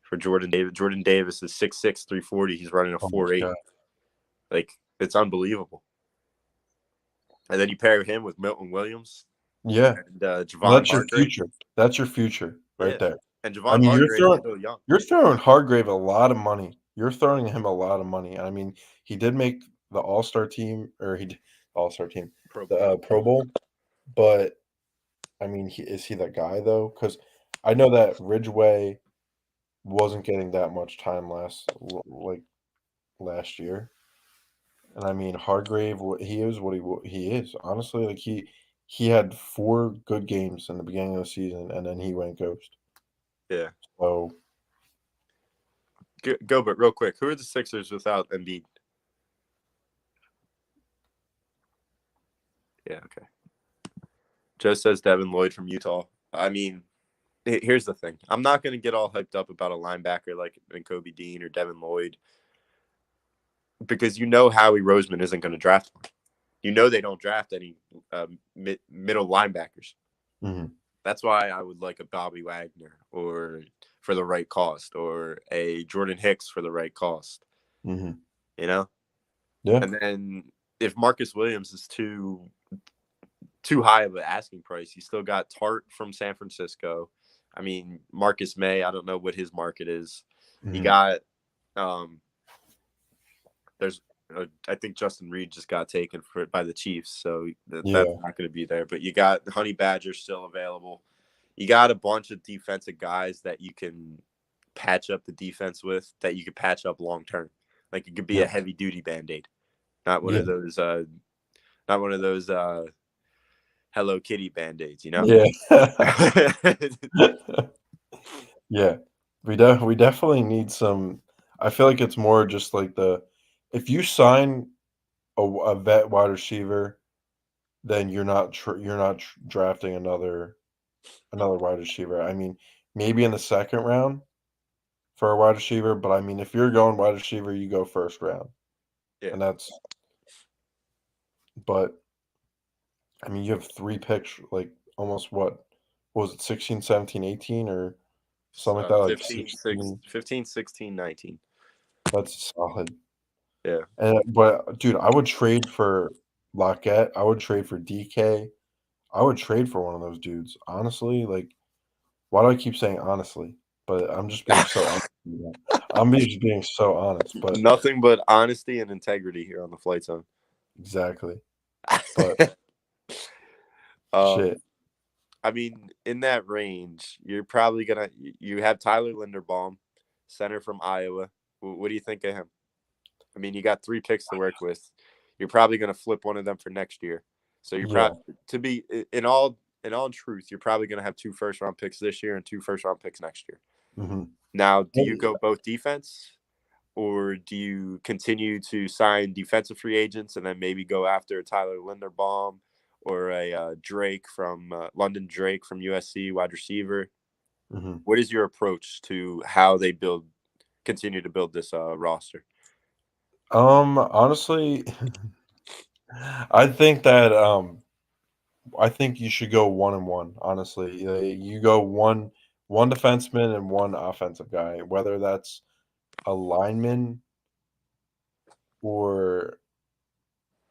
for Jordan Davis? Jordan Davis is 6'6", 340. He's running a Oh my 4.8. God. Like, it's unbelievable. And then you pair him with Milton Williams Yeah. and Well, Javon that's your Hargrave. future. That's your future right Yeah. there. And I Javon mean, Hargrave is still young. you're throwing Hargrave a lot of money. You're throwing him a lot of money. I mean, he did make the All-Star team, or he did All-Star team, Pro the Bowl. Pro Bowl. But I mean, is he that guy though? Because I know that Ridgeway wasn't getting that much time last year, and I mean Hargrave, he is what he is. Honestly, like he had 4 good games in the beginning of the season, and then he went ghost. Yeah. So Go, but real quick, who are the Sixers without Embiid? Yeah, okay. Joe says Devin Lloyd from Utah. I mean, here's the thing. I'm not going to get all hyped up about a linebacker like Kobe Dean or Devin Lloyd because you know Howie Roseman isn't going to draft one. You know they don't draft any middle linebackers. mhm. That's why I would like a Bobby Wagner or for the right cost or a Jordan Hicks for the right cost. Mhm. You know? Yeah. And then if Marcus Williams is too high of an asking price, you still got Tart from San Francisco. I mean, Marcus May, I don't know what his market is. You Mhm. got there's I think Justin Reed just got taken by the Chiefs, so that's not going to be there. But you got Honey Badger still available. You got a bunch of defensive guys that you can patch up the defense with, that you could patch up long term. Like it could be a heavy duty Band-Aid, not one of those Hello Kitty Band-Aids, you know? Yeah. Yeah. We definitely need some. I feel like it's more just like if you sign a vet wide receiver, then you're not drafting another wide receiver. I mean, maybe in the second round for a wide receiver, but I mean, if you're going wide receiver, you go first round. Yeah. And but I mean, you have 3 picks, like almost what was it, 16, 17, 18 or something like that, like 15, 16, 19. That's solid. Yeah. But dude, I would trade for Lockett. I would trade for DK. I would trade for one of those dudes. Honestly, like, why do I keep saying honestly? But I'm just being so honest. I'm just being so honest. But Nothing but honesty and integrity here on the Flight Zone. exactly. But shit. I mean, in that range, you're probably you have Tyler Linderbaum, center from Iowa. What do you think of him? I mean, you got 3 picks to work with. You're probably going to flip one of them for next year. So you're probably in all truth, you're probably going to have 2 first-round picks this year and 2 first-round picks next year. Mm-hmm. Now, do you go both defense, or do you continue to sign defensive free agents and then maybe go after Tyler Linderbaum or a Drake from London Drake from USC, wide receiver? Mm-hmm. What is your approach to how they continue to build this roster? Honestly, I think that I think you should go 1-1. Honestly, you go one defenseman and one offensive guy, whether that's a lineman or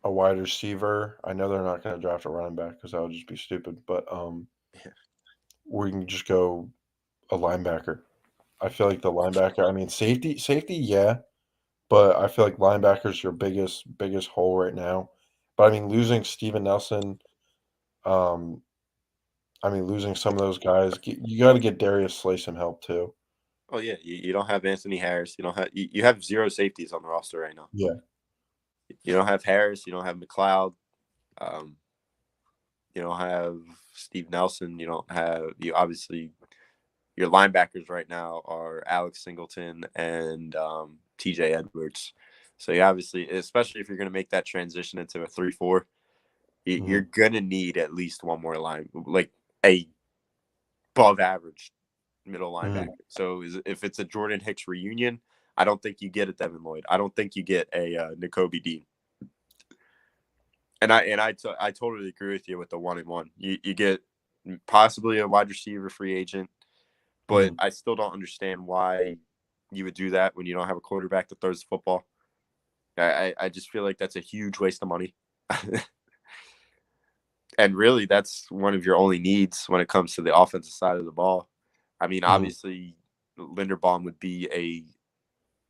a wide receiver. I know they're not going to draft a running back because that would just be stupid. But Yeah. we can just go a linebacker. I feel like the linebacker. I mean, safety, yeah, but I feel like linebacker's your biggest hole right now. But I mean, losing Steven Nelson, um, I mean, losing some of those guys, you got to get Darius Slay some help too. Oh yeah, you don't have Anthony Harris. You don't have you have 0 safeties on the roster right now. Yeah, You don't have Harris. You don't have McLeod. Um, you don't have Steve Nelson. You don't have you obviously your linebackers right now are Alex Singleton and TJ Edwards. So you obviously, especially if you're going to make that transition into a 3-4, you're going to need at least one more line, like a above average middle linebacker. So if it's a Jordan Hicks reunion, I don't think you get a Devin Lloyd. I don't think you get a Nakobe Dean. And I totally agree with you with the 1-1. You get possibly a wide receiver free agent, but I still don't understand why you would do that when you don't have a quarterback that throws the football. I just feel like that's a huge waste of money. And really, that's one of your only needs when it comes to the offensive side of the ball. I mean, obviously, Linderbaum would be a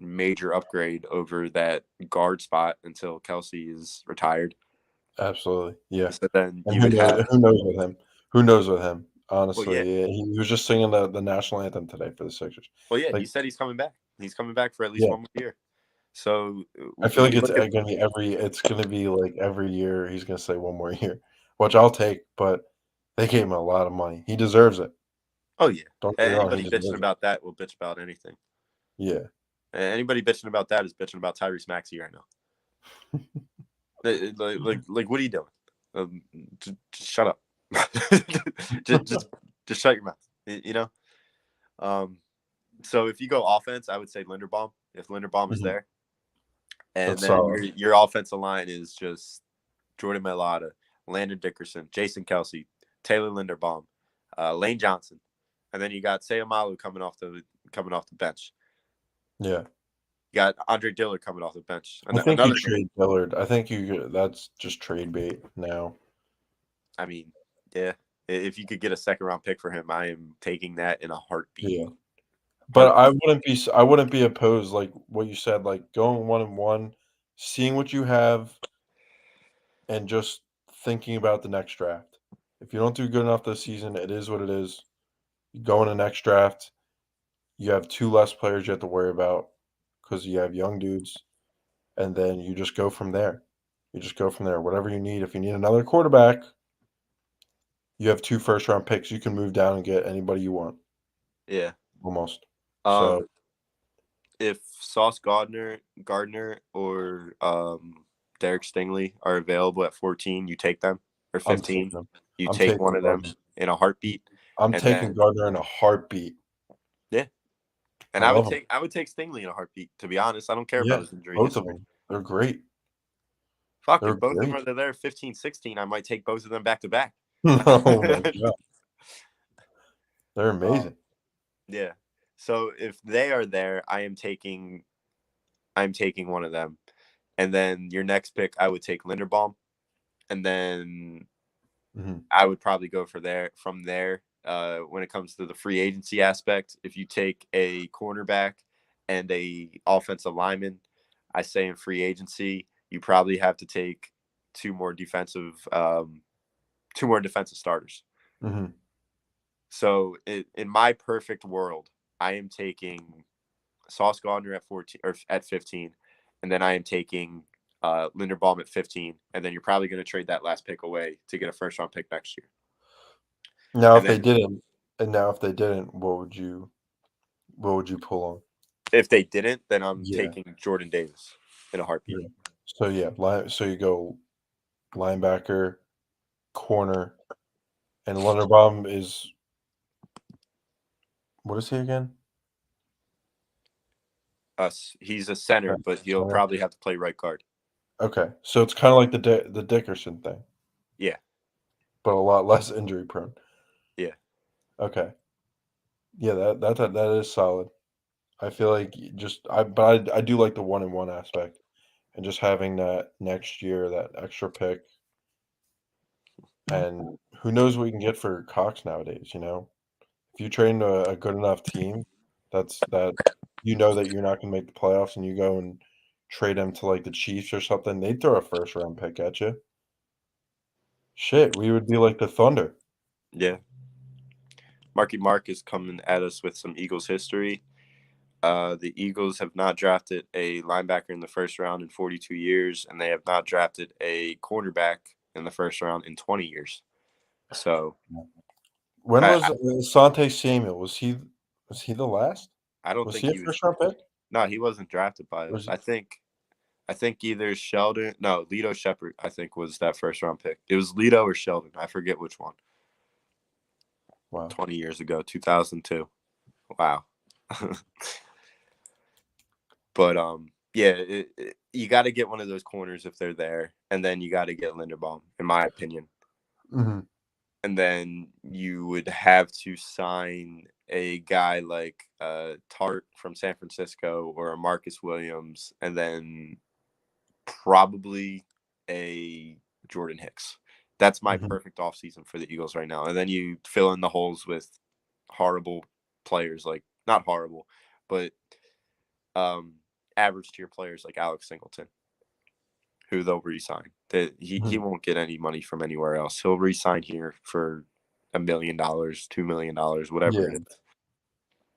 major upgrade over that guard spot until Kelsey is retired. absolutely. Yeah. So then And you would have. who knows with him? Who knows with him? Well, Honestly, yeah. he was just singing the national anthem today for the Sixers. Well, yeah. He Like, said he's coming back. He's coming back for at least yeah, one more year. So I feel when like you it's look at going to be it's going to be like every year he's going to say one more year, which I'll take. But they gave him a lot of money. He deserves it. oh yeah, Don't get me wrong. He anybody deserves bitching it. about that will bitch about anything. Yeah. Anybody bitching about that is bitching about Tyrese Maxey right now. like, what are you doing? Just shut up. just shut your mouth. You know. So if you go offense, I would say Linderbaum. If Linderbaum is there, and That's then solid. your offensive line is just Jordan Mailata, Landon Dickerson, Jason Kelsey, Taylor Linderbaum, Lane Johnson, and then you got Sayamalu coming off the bench. Yeah. You got Andre Dillard coming off the bench. I think you trade Dillard. I think that's just trade bait now. I mean, yeah. If you could get a second round pick for him, I am taking that in a heartbeat. Yeah. But I wouldn't be opposed, like what you said, like going 1-1, seeing what you have, and just thinking about the next draft. If you don't do good enough this season, it is what it is. You go in the next draft, you have 2 less players you have to worry about because you have young dudes, and then you just go from there. You just go from there. Whatever you need. If you need another quarterback, you have 2 first-round picks. You can move down and get anybody you want. Yeah. Almost. So if Sauce Gardner or Derek Stingley are available at 14, you take them, or 15. You take one of them in a heartbeat. I'm taking Gardner in a heartbeat. Yeah. And I would take Stingley in a heartbeat, to be honest. I don't care about his injury both history. of them. They're great. Fuck, if both of them are there 15, 16, I might take both of them back to back. Oh my God. They're amazing. Yeah. So if they are there, I'm taking one of them. And then your next pick, I would take Linderbaum. And then I would probably go from there. When it comes to the free agency aspect, if you take a cornerback and a offensive lineman, I say in free agency, you probably have to take two more defensive starters. So in my perfect world, I am taking Sauce Gardner at 14 or at 15, and then I am taking Linderbaum at 15, and then you're probably going to trade that last pick away to get a first round pick next year. Now, if they didn't, what would you pull on? If they didn't, then I'm taking Jordan Davis in a heartbeat. So so you go linebacker, corner, and Linderbaum is what is he again? He's a center, but he'll probably have to play right guard. Okay, so it's kind of like the Dickerson thing. Yeah, but a lot less injury prone. Yeah. Okay. Yeah, that is solid. I feel like I do like the 1-1 aspect. and just having that next year, that extra pick, and who knows what you can get for Cox nowadays, you know? If you trade into a good enough team that you know that you're not gonna make the playoffs and you go and trade him to, like, the Chiefs or something, they'd throw a first round pick at you. Shit, we would be like the Thunder. Yeah. Marky Mark is coming at us with some Eagles history. The Eagles have not drafted a linebacker in the first round in 42 years, and they have not drafted a cornerback in the first round in 20 years. So When I, was Asante Samuel? Was he the last? I don't Was think he a he was. first round pick? No, he wasn't drafted by Was us. he I think either Sheldon, no, Lito Shepherd, I think was that first round pick. It was Lito or Sheldon. I forget which one. wow. 20 years ago, 2002. Wow. But yeah, you got to get one of those corners if they're there, and then you got to get Linderbaum, in my opinion. Mm-hmm. And then you would have to sign a guy like Tart from San Francisco or a Marcus Williams, and then probably a Jordan Hicks. That's my Mm-hmm. perfect offseason for the Eagles right now. And then you fill in the holes with horrible players, like not horrible, but average tier players like Alex Singleton, who they'll re-sign. He won't get any money from anywhere else. He'll re-sign here for $1 million, $2 million, whatever it is.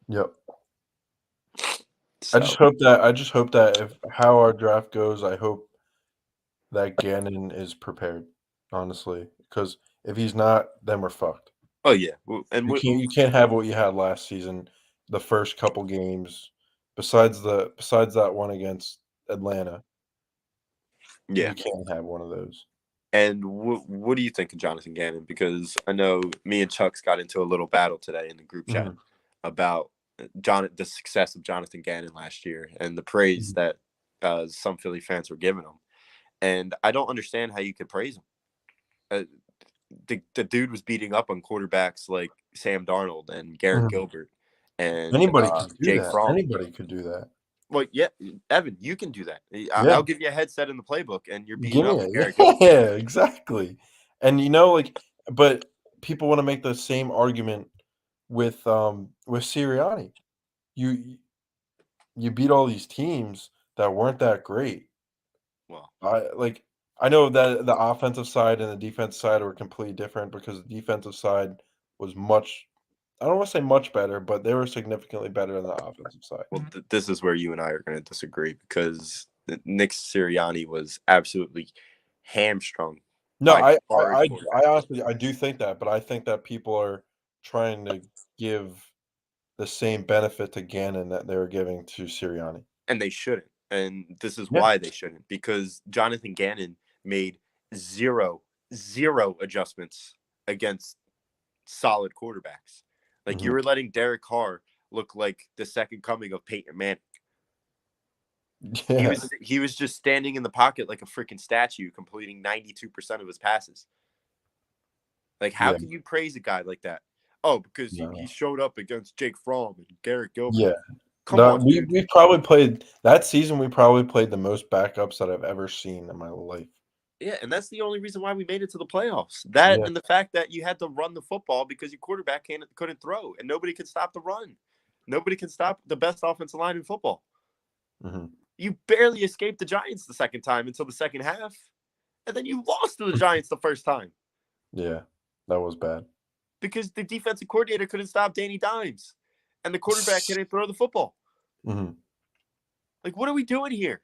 Yep. So, I just hope that if how our draft goes, I hope that Gannon is prepared, honestly, because if he's not, then we're fucked. oh yeah, and You can't have what you had last season, the first couple games, besides that one against Atlanta. yeah. You can't have one of those. And what do you think of Jonathan Gannon? Because I know me and Chucks got into a little battle today in the group chat about the success of Jonathan Gannon last year and the praise that some Philly fans were giving him. And I don't understand how you could praise him. The dude was beating up on quarterbacks like Sam Darnold and Garrett Gilbert and Anybody could do Jake that. Fromm. Anybody could do that. Well, yeah, Evan, you can do that. Yeah. I'll give you a headset in the playbook, and you're beating Give up me on Garrett it. Gilbert. Yeah, exactly. And but people want to make the same argument with Sirianni. You beat all these teams that weren't that great. Well, I know that the offensive side and the defensive side were completely different because the defensive side was I don't want to say much better, but they were significantly better than the offensive side. well, this is where you and I are going to disagree because Nick Sirianni was absolutely hamstrung. No, by I horrid I quarterbacks. honestly I do think that, but I think that people are trying to give the same benefit to Gannon that they were giving to Sirianni. And they shouldn't. And this is Yeah. why they shouldn't, because Jonathan Gannon made zero adjustments against solid quarterbacks. Like you were letting Derek Carr look like the second coming of Peyton Manning. Yeah. He was just standing in the pocket like a freaking statue, completing 92% of his passes. Like, how can you praise a guy like that? Oh, because he showed up against Jake Fromm and Garrett Gilbert. Yeah. Come on, dude. We probably played that season. We probably played the most backups that I've ever seen in my life. Yeah, and that's the only reason why we made it to the playoffs. That and the fact that you had to run the football because your quarterback couldn't throw, and nobody could stop the run. Nobody can stop the best offensive line in football. You barely escaped the Giants the second time until the second half, and then you lost to the Giants the first time. Yeah, that was bad. Because the defensive coordinator couldn't stop Danny Dimes, and the quarterback couldn't throw the football. Like, what are we doing here?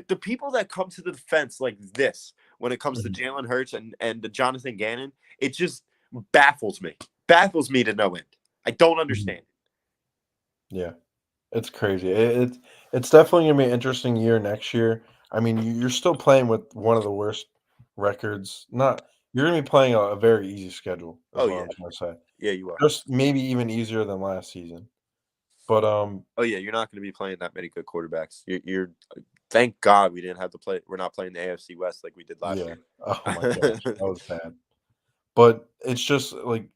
The people that come to the defense like this when it comes to Jalen Hurts and the Jonathan Gannon, it just baffles me. Baffles me to no end. I don't understand. Yeah, it's crazy. It's definitely going to be an interesting year next year. I mean, you're still playing with one of the worst records. You're going to be playing a very easy schedule. Is what I'm trying to say. Yeah, you are. Just maybe even easier than last season. But oh yeah, you're not going to be playing that many good quarterbacks. You're thank God we didn't have to play. We're not playing the AFC West like we did last year. Oh my gosh, that was bad. But it's just like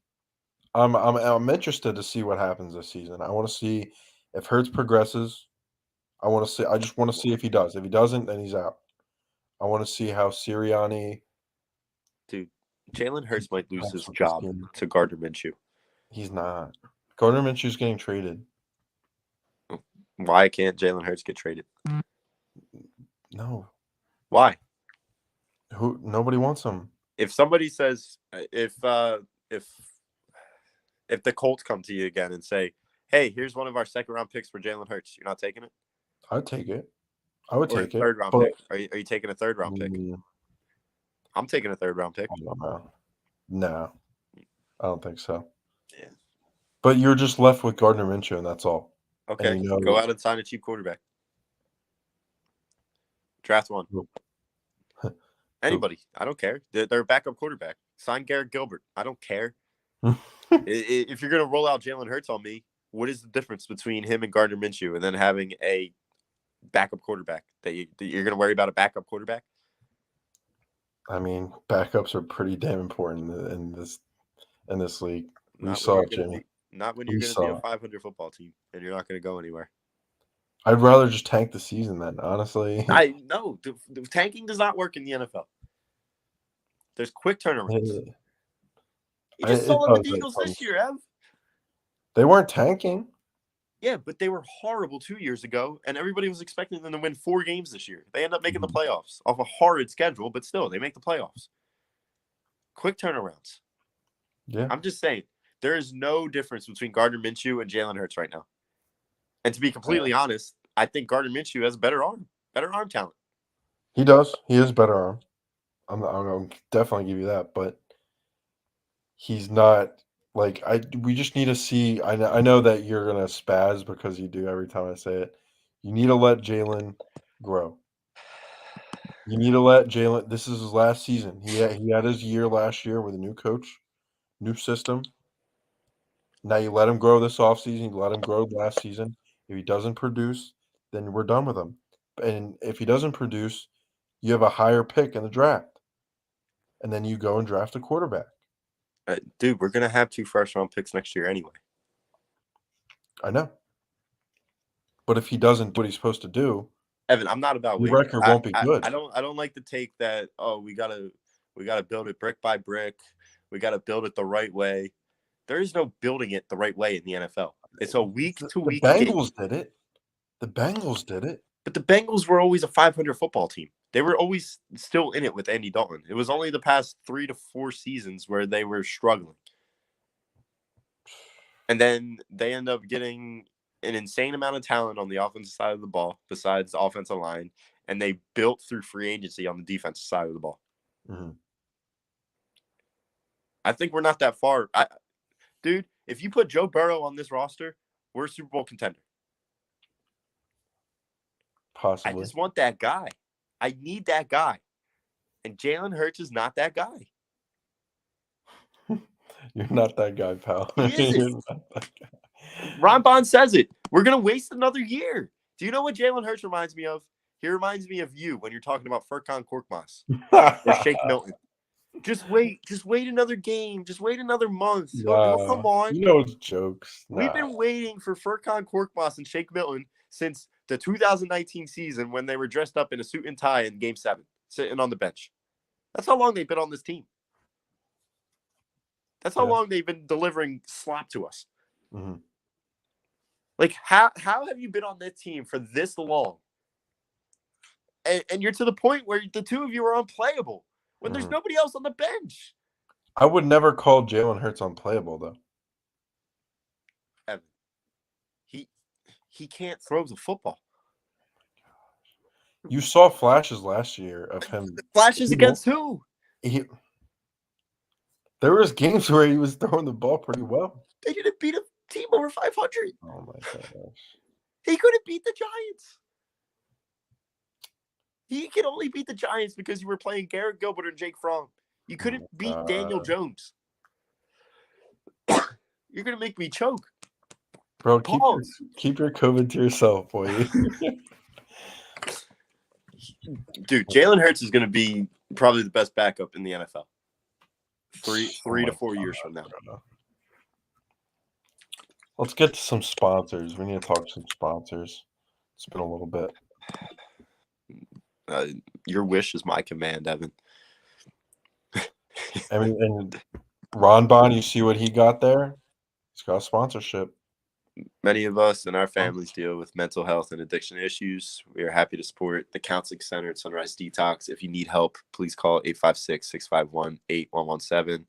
I'm interested to see what happens this season. I want to see if Hurts progresses. I want to see. I just want to see if he does. If he doesn't, then he's out. I want to see how Sirianni. Dude, Jalen Hurts might lose That's his what this job game- to Gardner Minshew. He's not. Gardner Minshew's getting traded. Why can't Jalen Hurts get traded? No, Why? nobody wants him. If somebody says if the Colts come to you again and say, "Hey, here's one of our second-round picks for Jalen Hurts," you're not taking it? I'd take it. I would Or a take it. third-round but- pick? Are you taking a third-round pick? I'm taking a third-round pick. I don't know. No, I don't think so. Yeah. But you're just left with Gardner Minshew, and that's all. Okay, you know- go out and sign a cheap quarterback. Draft one. Who? Anybody. I don't care. They're a backup quarterback. Sign Garrett Gilbert. I don't care. If you're going to roll out Jalen Hurts on me, what is the difference between him and Gardner Minshew and then having a backup quarterback? That you're going to worry about a backup quarterback? I mean, backups are pretty damn important in this league. We Not saw when it, you're gonna Jimmy. Not when We you're going to be saw a it. 500 football team and you're not going to go anywhere. I'd rather just tank the season then, honestly. I know. Tanking does not work in the NFL. There's quick turnarounds. You just saw it with the Eagles this year, Ev. They weren't tanking. Yeah, but they were horrible 2 years ago, and everybody was expecting them to win 4 games this year. They end up making the playoffs off a horrid schedule, but still, they make the playoffs. Quick turnarounds. Yeah. I'm just saying, there is no difference between Gardner Minshew and Jalen Hurts right now. And to be completely honest, I think Gardner Minshew has a better arm talent. He does. He is better arm. I'm going to definitely give you that, but he's not like we just need to see. I know that you're going to spaz because you do every time I say it. You need to let Jalen grow. You need to let Jalen. This is his last season. He had his year last year with a new coach, new system. Now you let him grow this offseason. You let him grow last season. If he doesn't produce, then we're done with him. And if he doesn't produce, you have a higher pick in the draft. And then you go and draft a quarterback. Dude, we're going to have 2 first-round picks next year anyway. I know. But if he doesn't do what he's supposed to do, Evan, I'm not about your waiting. record won't be good. I don't like to take that. Oh, we gotta build it brick by brick. We gotta build it the right way. There is no building it the right way in the NFL. It's a week to week. The Bengals did it. The Bengals did it. But the Bengals were always a 500 football team. They were always still in it with Andy Dalton. It was only the past 3 to 4 seasons where they were struggling. And then they end up getting an insane amount of talent on the offensive side of the ball, besides the offensive line, and they built through free agency on the defensive side of the ball. Mm-hmm. I think we're not that far. Dude, if you put Joe Burrow on this roster, we're a Super Bowl contender. Possibly. I just want that guy. I need that guy. And Jalen Hurts is not that guy. You're not that guy, pal. He isn't. You're not that guy. Ron Bond says it. We're going to waste another year. Do you know what Jalen Hurts reminds me of? He reminds me of you when you're talking about Furkan Korkmaz or Shake Milton. Just wait another game. Just wait another month. He'll come on. You know it's jokes. We've been waiting for Furkan Korkmaz and Shake Milton since the 2019 season when they were dressed up in a suit and tie in Game 7, sitting on the bench. That's how long they've been on this team. That's how long they've been delivering slop to us. Mm-hmm. Like, how have you been on this team for this long? And you're to the point where the two of you are unplayable when there's nobody else on the bench. I would never call Jalen Hurts unplayable, though. Evan, he can't throw the football. You saw flashes last year of him. Flashes against who? There was games where he was throwing the ball pretty well. They didn't beat a team over 500. Oh, my gosh. He couldn't beat the Giants. He could only beat the Giants because you were playing Garrett Gilbert and Jake Fromm. You couldn't beat Daniel Jones. You're going to make me choke. Bro, keep your COVID to yourself, boy. Dude, Jalen Hurts is going to be probably the best backup in the NFL. Three to 4 years from now. Let's get to some sponsors. We need to talk to some sponsors. It's been a little bit. Your wish is my command, Evan. I mean, and Ron Bond, you see what he got there? He's got a sponsorship. Many of us and our families deal with mental health and addiction issues. We are happy to support the Counseling Center at Sunrise Detox. If you need help, please call 856-651-8117.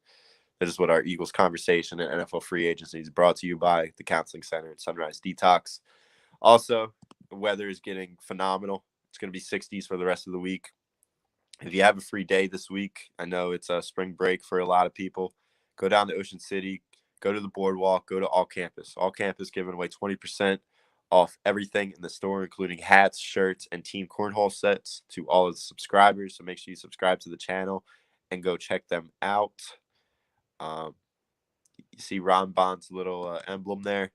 That is what our Eagles Conversation and NFL Free Agency is brought to you by the Counseling Center at Sunrise Detox. Also, the weather is getting phenomenal. It's going to be 60s for the rest of the week. If you have a free day this week, I know it's a spring break for a lot of people. Go down to Ocean City, go to the boardwalk, go to All Campus. All Campus giving away 20% off everything in the store, including hats, shirts, and team cornhole sets to all of the subscribers. So make sure you subscribe to the channel and go check them out. You see Ron Bond's little emblem there.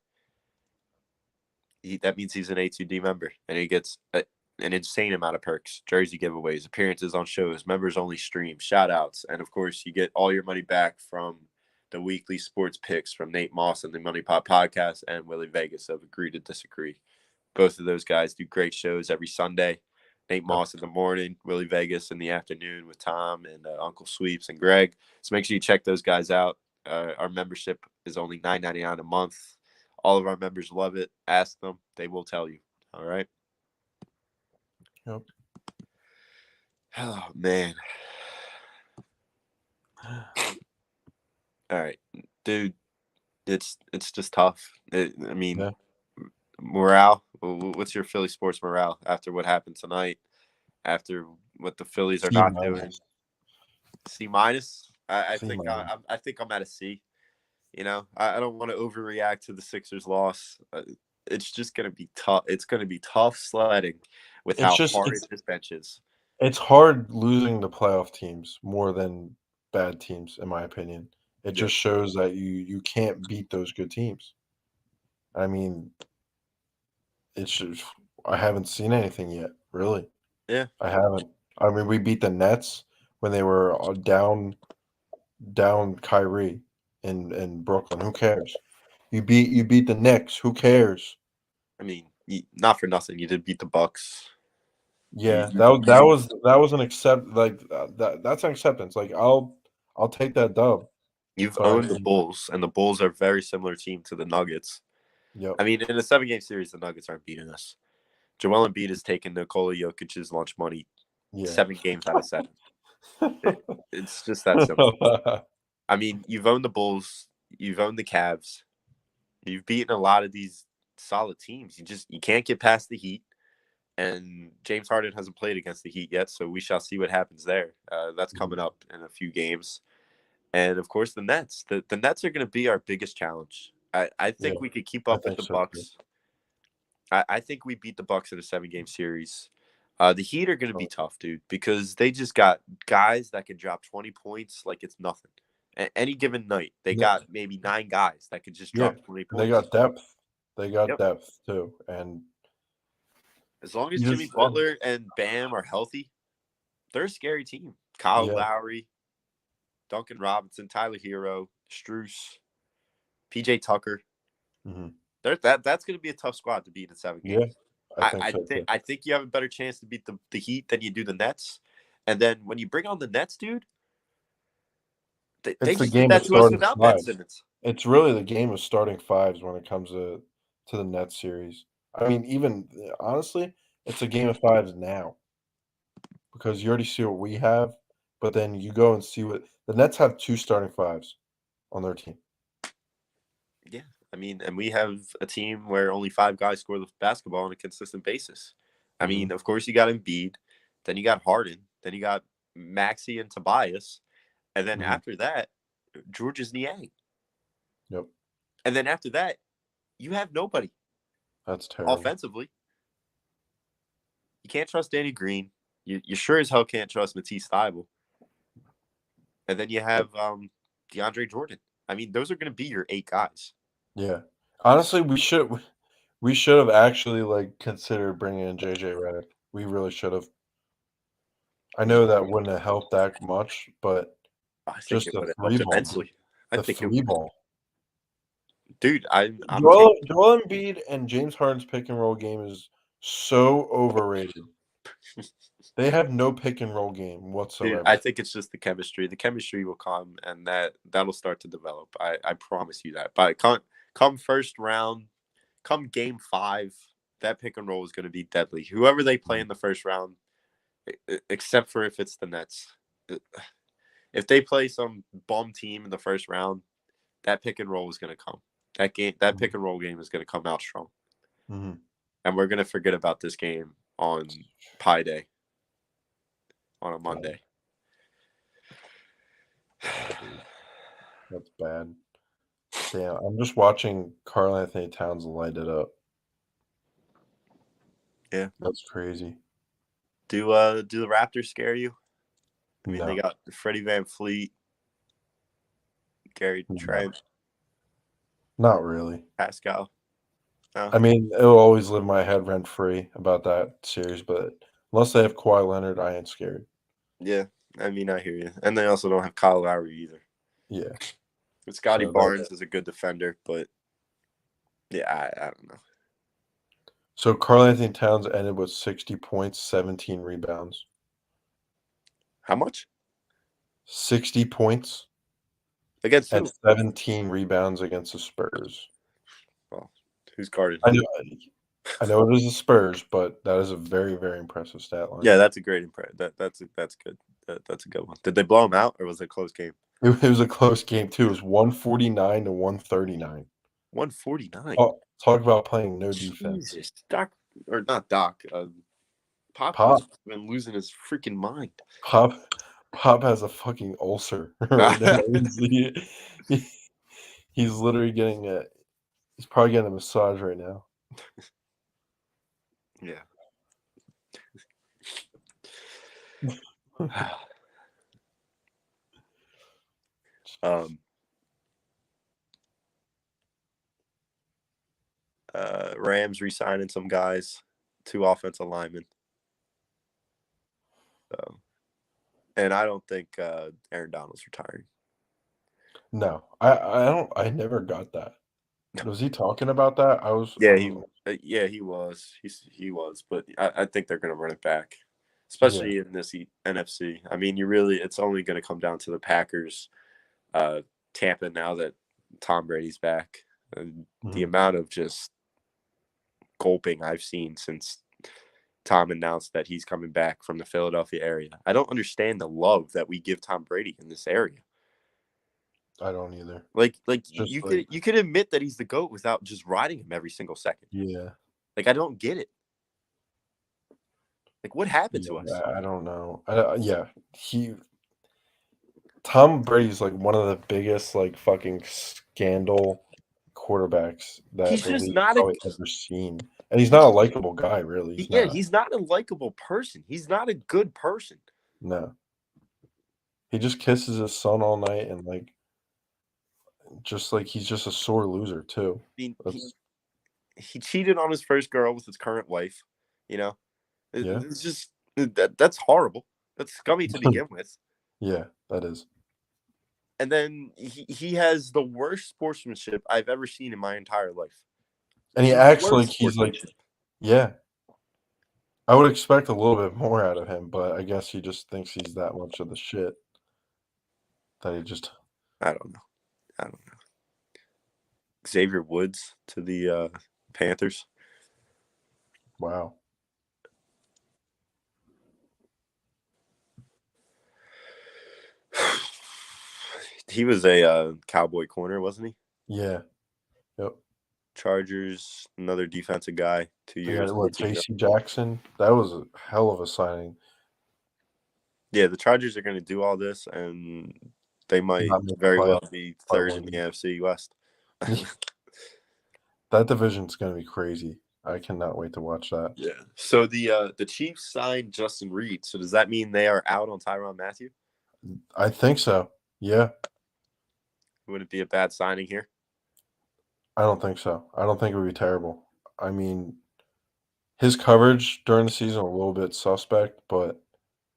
That means he's an A2D member, and he gets an insane amount of perks: jersey giveaways, appearances on shows, members only streams, shout outs, and of course you get all your money back from the weekly sports picks from Nate Moss and the Money Pot Podcast and Willie Vegas of Agree to Disagree. Both of those guys do great shows every Sunday. Nate Moss in the morning, Willie Vegas in the afternoon with Tom and Uncle Sweeps and Greg. So make sure you check those guys out. Our membership is only $9.99 a month. All of our members love it. Ask them. They will tell you. All right? Yep. Oh, man. All right. Dude, it's just tough. Morale. What's your Philly sports morale after what happened tonight? After what the Phillies are not doing? C minus? I think I'm at a C. You know, I don't want to overreact to the Sixers' loss. It's just going to be tough. It's going to be tough sledding with how hard this bench is. It's hard losing to playoff teams more than bad teams, in my opinion. It just shows that you can't beat those good teams. I mean, I haven't seen anything yet, really. Yeah. I haven't. I mean, we beat the Nets when they were down Kyrie in Brooklyn. Who cares? You beat the Knicks. Who cares? I mean, not for nothing. You did beat the Bucks. Yeah, that was an that's an acceptance. Like I'll take that dub. You've owned the Bulls, and the Bulls are a very similar team to the Nuggets. Yep. I mean, in a 7-game series, the Nuggets aren't beating us. Joel Embiid has taken Nikola Jokic's lunch money 7 games out of 7. It's just that simple. I mean, you've owned the Bulls, you've owned the Cavs, you've beaten a lot of these solid teams. You can't get past the Heat, and James Harden hasn't played against the Heat yet, so we shall see what happens there. That's coming up in a few games. And, of course, the Nets. The Nets are going to be our biggest challenge. I think we could keep up with the Bucks. I think we beat the Bucks in a 7-game series. The Heat are going to be tough, dude, because they just got guys that can drop 20 points like it's nothing. Any given night, they got maybe 9 guys that could just drop 20 points. They got depth. They got depth, too. And as long as Jimmy Butler and Bam are healthy, they're a scary team. Kyle Lowry, Duncan Robinson, Tyler Hero, Strus, PJ Tucker. Mm-hmm. That's going to be a tough squad to beat in 7 games. Yeah, I think you have a better chance to beat the Heat than you do the Nets. And then when you bring on the Nets, dude, they just did that to us without Ben Simmons. It's really the game of starting fives when it comes to the Nets series. I mean, even honestly, it's a game of fives now because you already see what we have, but then you go and see what the Nets have 2 starting fives on their team. Yeah. I mean, and we have a team where only 5 guys score the basketball on a consistent basis. I mean, of course, you got Embiid, then you got Harden, then you got Maxey and Tobias, and then after that, Georges Niang. Yep. And then after that, you have nobody. That's terrible. Offensively, you can't trust Danny Green. You sure as hell can't trust Matisse Thybulle. And then you have DeAndre Jordan. I mean, those are going to be your 8 guys. Yeah. Honestly, we should have actually considered bringing in JJ Redick. We really should have. I know that wouldn't have helped that much, but just the 3 ball. Immensely. The 3 ball. Dude, I'm Joel Embiid and James Harden's pick and roll game is So overrated. They have no pick and roll game whatsoever. Dude, I think it's just the chemistry. The chemistry will come, and that'll start to develop. I promise you that. But come first round, come game 5, that pick and roll is going to be deadly. Whoever they play in the first round, except for if it's the Nets, if they play some bum team in the first round, that pick and roll is going to come. That pick and roll game is going to come out strong, Mhm. and we're going to forget about this game on Pi Day. On a Monday. That's bad. Damn, I'm just watching Karl Anthony Towns light it up. Yeah. That's crazy. Do the Raptors scare you? I mean, No. they got Freddie VanVleet, Gary Trent, Not really. Pascal. No? I mean, it'll always live in my head rent free about that series, but unless they have Kawhi Leonard, I ain't scared. Yeah, I mean, I hear you. And they also don't have Kyle Lowry either. Yeah. But Scotty So Barnes is a good defender, but yeah, I don't know. So Karl Anthony Towns ended with 60 points, 17 rebounds. How much? 60 points Against who? and 17 rebounds against the Spurs. Well, who's guarded? I know it is the Spurs, but that is a very, very impressive stat line. Yeah, that's a great impression. That's good. That's a good one. Did they blow him out, or was it a close game? It was a close game, too. It was 149 to 139. 149. Oh, talk about playing no defense. Jesus, Doc, or not Doc. Pop has been losing his freaking mind. Pop has a fucking ulcer right now. He's literally getting he's probably getting a massage right now. Yeah. Rams re-signing some guys, 2 offensive linemen. So, and I don't think Aaron Donald's retiring. No, I never got that. Was he talking about that? Yeah, he was. He was, but I think they're going to run it back, especially in this NFC. I mean, it's only going to come down to the Packers, Tampa now that Tom Brady's back. And the amount of just gulping I've seen since Tom announced that he's coming back from the Philadelphia area. I don't understand the love that we give Tom Brady in this area. I don't either. Like you could admit that he's the GOAT without just riding him every single second. Yeah. Like, I don't get it. Like, what happened to us? I don't know. Tom Brady's like one of the biggest like fucking scandal quarterbacks that He's the just league not probably ever seen. And he's not a likable guy, really. He's not a likable person. He's not a good person. No. He just kisses his son all night and like just like he's just a sore loser too. I mean, he cheated on his first girl with his current wife. You know, it's just that's horrible. That's scummy to begin with. Yeah, that is. And then he has the worst sportsmanship I've ever seen in my entire life. And he acts like he's like, yeah. I would expect a little bit more out of him, but I guess he just thinks he's that much of the shit that he just. I don't know. Xavier Woods to the Panthers. Wow. He was a Cowboy corner, wasn't he? Yeah. Yep. Chargers, another defensive guy, 2 years. J.C. Jackson? That was a hell of a signing. Yeah, the Chargers are going to do all this, and they might very well be third in the NFC West. That division's going to be crazy. I cannot wait to watch that. Yeah. So the Chiefs signed Justin Reed. So does that mean they are out on Tyrann Mathieu? I think so. Yeah. Would it be a bad signing here? I don't think so. I don't think it would be terrible. I mean, his coverage during the season a little bit suspect, but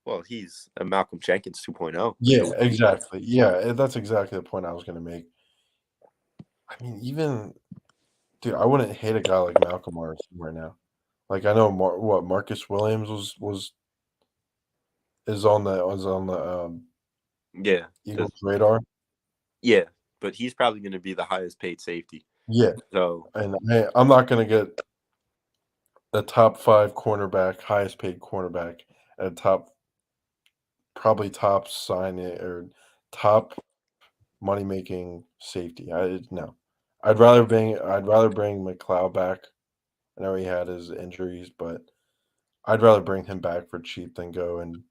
well, he's a Malcolm Jenkins 2.0. Yeah, exactly. Yeah, that's exactly the point I was going to make. I mean, even dude, I wouldn't hate a guy like Malcolm Morris right now. Like I know Marcus Williams was on the Yeah, Eagles radar. yeah, but he's probably going to be the highest paid safety. Yeah, So and I'm not going to get a top 5 cornerback, highest paid cornerback, at probably top signing or top money making safety. No, I'd rather bring McLeod back. I know he had his injuries, but I'd rather bring him back for cheap than go and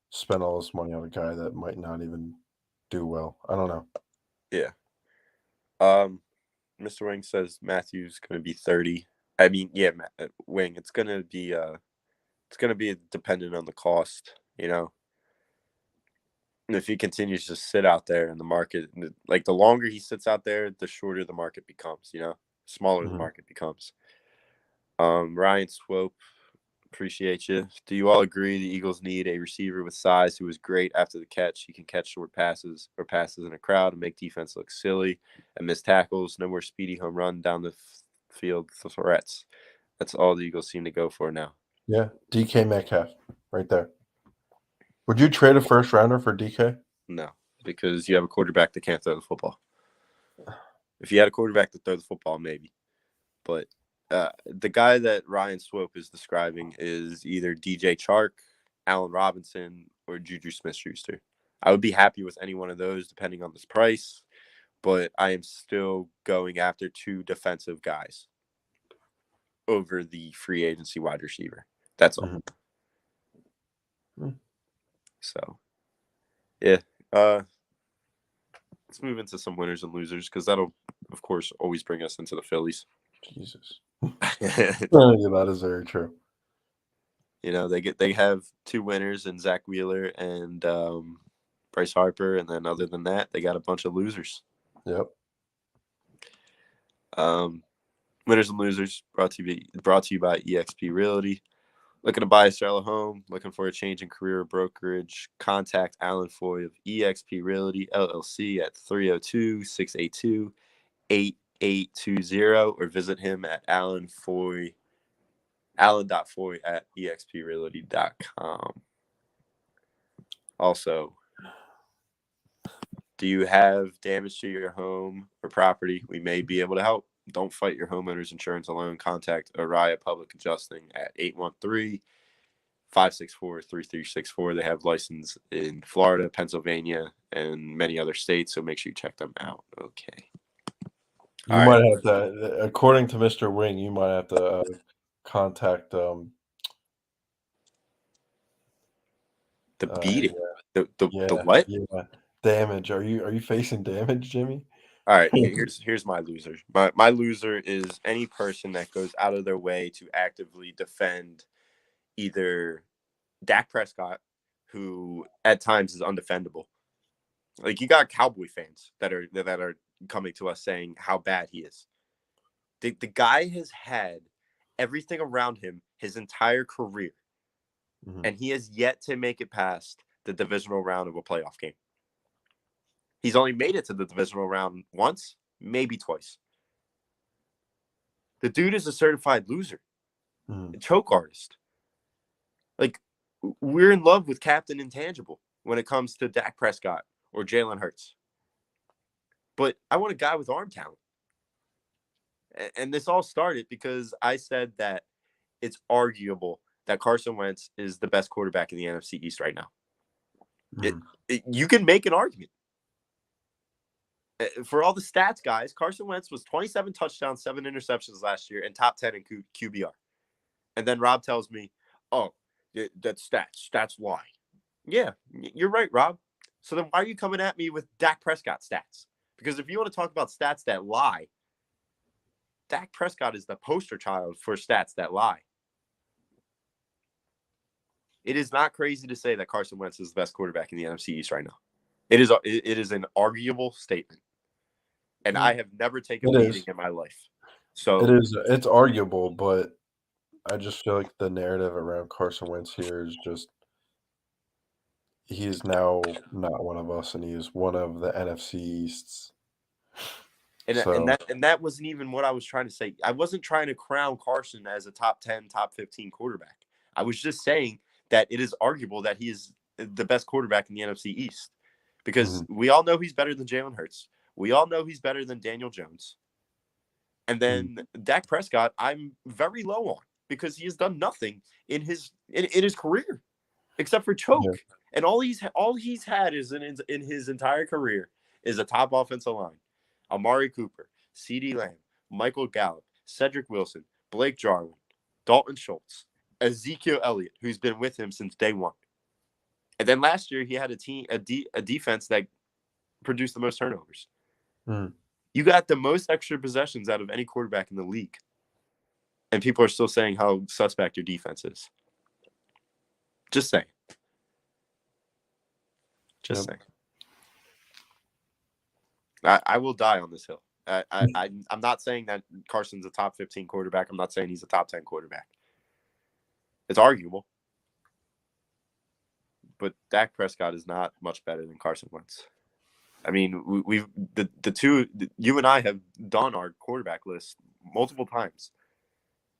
spend all this money on a guy that might not even do well. I don't know. yeah. Mr. Wing says Matthew's going to be 30. I mean, yeah, Wing, it's going to be dependent on the cost, And if he continues to sit out there in the market, like the longer he sits out there, the shorter the market becomes, smaller the market becomes. Ryan Swope, appreciate you. Do you all agree the Eagles need a receiver with size who is great after the catch? He can catch short passes or passes in a crowd and make defense look silly and miss tackles. No more speedy home run down the field threats. That's all the Eagles seem to go for now. Yeah, DK Metcalf, right there. Would you trade a first rounder for DK? No, because you have a quarterback that can't throw the football. If you had a quarterback that throw the football, maybe. But the guy that Ryan Swope is describing is either DJ Chark, Allen Robinson, or Juju Smith-Schuster. I would be happy with any one of those depending on this price, but I am still going after 2 defensive guys over the free agency wide receiver. That's all. So, yeah. Let's move into some winners and losers because that'll, of course, always bring us into the Phillies. Jesus. That is very true. They have 2 winners in Zach Wheeler and Bryce Harper, and then other than that, they got a bunch of losers. Yep. Winners and losers brought to you by eXp Realty. Looking to buy or sell a home, looking for a change in career or brokerage, contact Alan Foy of eXp Realty LLC at 302-682-8820 or visit him at allen.foy at exprealty.com. Also, do you have damage to your home or property? We may be able to help. Don't fight your homeowner's insurance alone. Contact Araya Public Adjusting at 813-564-3364. They have license in Florida, Pennsylvania, and many other states, so make sure you check them out. Okay. You might have to, according to Mr. Wing, you might have to contact the beating. Yeah. The what? Yeah. Damage. Are you facing damage, Jimmy? All right, here's my loser. My loser is any person that goes out of their way to actively defend either Dak Prescott, who at times is undefendable. Like, you got Cowboy fans that are coming to us saying how bad he is. The guy has had everything around him his entire career, and he has yet to make it past the divisional round of a playoff game. He's only made it to the divisional round once, maybe twice. The dude is a certified loser, a choke artist. Like, we're in love with Captain Intangible when it comes to Dak Prescott or Jalen Hurts. But I want a guy with arm talent. And this all started because I said that it's arguable that Carson Wentz is the best quarterback in the NFC East right now. You can make an argument. For all the stats, guys, Carson Wentz was 27 touchdowns, 7 interceptions last year, and top 10 in QBR. And then Rob tells me, oh, that's stats. Stats lie. Yeah, you're right, Rob. So then why are you coming at me with Dak Prescott stats? Because if you want to talk about stats that lie, Dak Prescott is the poster child for stats that lie. It is not crazy to say that Carson Wentz is the best quarterback in the NFC East right now. It is an arguable statement. And I have never taken a beating in my life. So it's arguable, but I just feel like the narrative around Carson Wentz here is just he is now not one of us, and he is one of the NFC East's. And that wasn't even what I was trying to say. I wasn't trying to crown Carson as a top 10, top 15 quarterback. I was just saying that it is arguable that he is the best quarterback in the NFC East because we all know he's better than Jalen Hurts. We all know he's better than Daniel Jones. And then Dak Prescott, I'm very low on because he has done nothing in his career except for choke. Yeah. And all he's had is in his entire career is a top offensive line. Amari Cooper, CeeDee Lamb, Michael Gallup, Cedric Wilson, Blake Jarwin, Dalton Schultz, Ezekiel Elliott, who's been with him since day one. And then last year he had a defense that produced the most turnovers. You got the most extra possessions out of any quarterback in the league. And people are still saying how suspect your defense is. Just saying. Just saying. I will die on this hill. I'm not saying that Carson's a top 15 quarterback. I'm not saying he's a top 10 quarterback. It's arguable. But Dak Prescott is not much better than Carson Wentz. I mean, the two, you and I have done our quarterback list multiple times.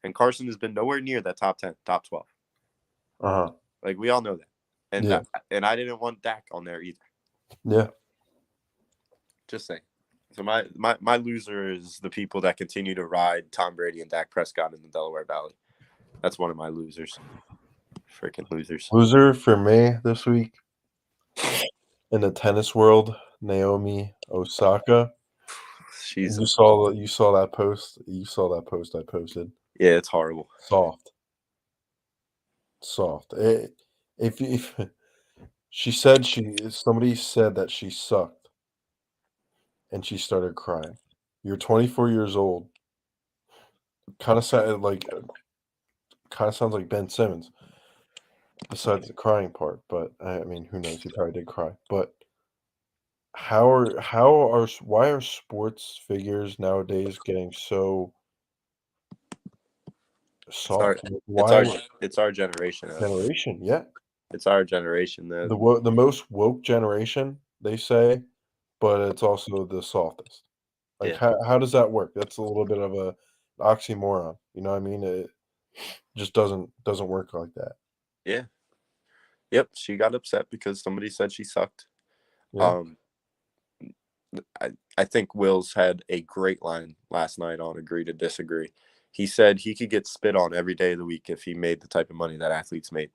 And Carson has been nowhere near that top 10, top 12. Like, we all know that. And I didn't want Dak on there either. Yeah. Just saying. So my loser is the people that continue to ride Tom Brady and Dak Prescott in the Delaware Valley. That's one of my losers. Freaking losers. Loser for me this week in the tennis world, Naomi Osaka. You saw that post. You saw that post I posted. Yeah, it's horrible. Soft. If she said somebody said that she sucked. And she started crying. You're 24 years old. Kind of sounds like Ben Simmons. Besides the crying part, but I mean, who knows? He probably did cry. But why are sports figures nowadays getting so soft? It's our generation. Generation, yeah. It's our generation. The most woke generation, they say. But it's also the softest. Like, how does that work? That's a little bit of a oxymoron. You know what I mean? It just doesn't work like that. Yeah. Yep. She got upset because somebody said she sucked. Yeah. I think Wills had a great line last night on Agree to Disagree. He said he could get spit on every day of the week if he made the type of money that athletes made.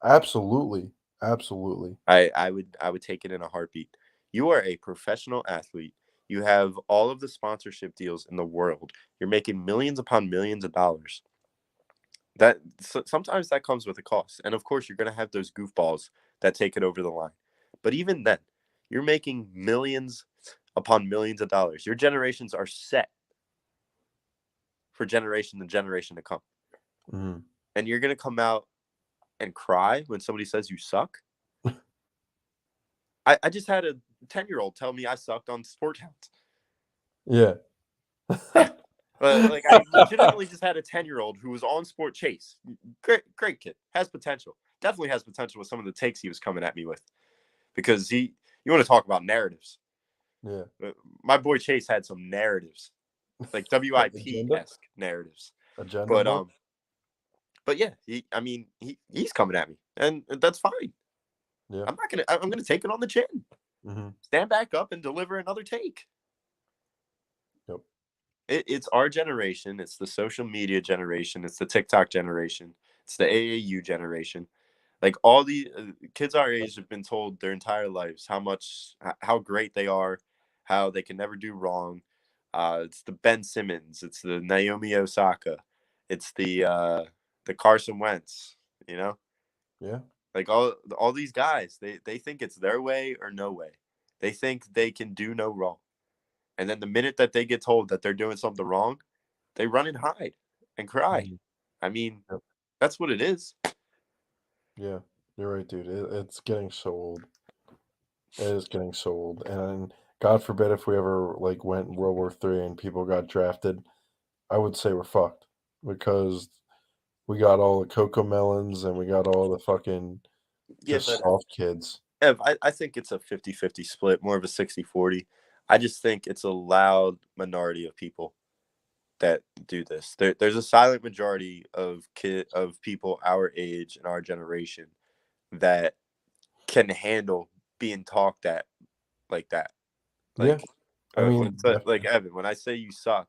Absolutely. I would take it in a heartbeat. You are a professional athlete. You have all of the sponsorship deals in the world. You're making millions upon millions of dollars. Sometimes that comes with a cost. And of course, you're going to have those goofballs that take it over the line. But even then, you're making millions upon millions of dollars. Your generations are set for generation to generation to come. Mm-hmm. And you're going to come out and cry when somebody says you suck? I just had a 10-year-old tell me I sucked on Sport Hounds. Yeah. Like, I legitimately just had a 10-year-old who was on Sport Chase. Great kid. Has potential. Definitely has potential with some of the takes he was coming at me with. Because you want to talk about narratives. Yeah. My boy Chase had some narratives. Like WIP-esque narratives. Agenda. But yeah, he's coming at me. And that's fine. Yeah. I'm gonna take it on the chin. Mm-hmm. Stand back up and deliver another take. Yep. It's our generation. It's the social media generation. It's the TikTok generation. It's the AAU generation. Like, all the kids our age have been told their entire lives how great they are, how they can never do wrong. It's the Ben Simmons. It's the Naomi Osaka. It's the Carson Wentz. You know. Yeah. Like, all these guys, they think it's their way or no way. They think they can do no wrong. And then the minute that they get told that they're doing something wrong, they run and hide and cry. Mm-hmm. I mean, that's what it is. Yeah, you're right, dude. It's getting so old. It is getting so old. And God forbid if we ever went in World War III and people got drafted, I would say we're fucked. Because we got all the cocoa melons and we got all the fucking soft kids. Ev, I think it's a 50-50 split, more of a 60-40. I just think it's a loud minority of people that do this. There's a silent majority of people our age and our generation that can handle being talked at like that. Yeah. Like, I mean, like Evan, when I say you suck,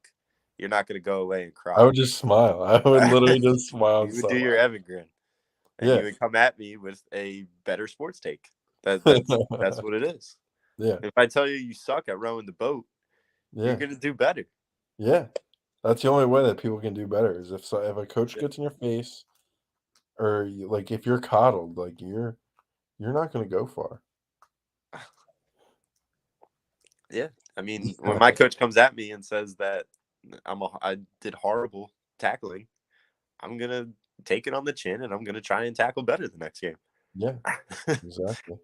you're not gonna go away and cry. I would just smile. I would literally just smile. You would do your Evan grin, and Yeah. you would come at me with a better sports take. That's what it is. Yeah. If I tell you you suck at rowing the boat, Yeah. you're gonna do better. Yeah. That's the only way that people can do better is if a coach gets in your face, or like if you're coddled, like you're not going to go far. Yeah, I mean, when my coach comes at me and says that I did horrible tackling, I'm gonna take it on the chin and I'm gonna try and tackle better the next game. Yeah, exactly.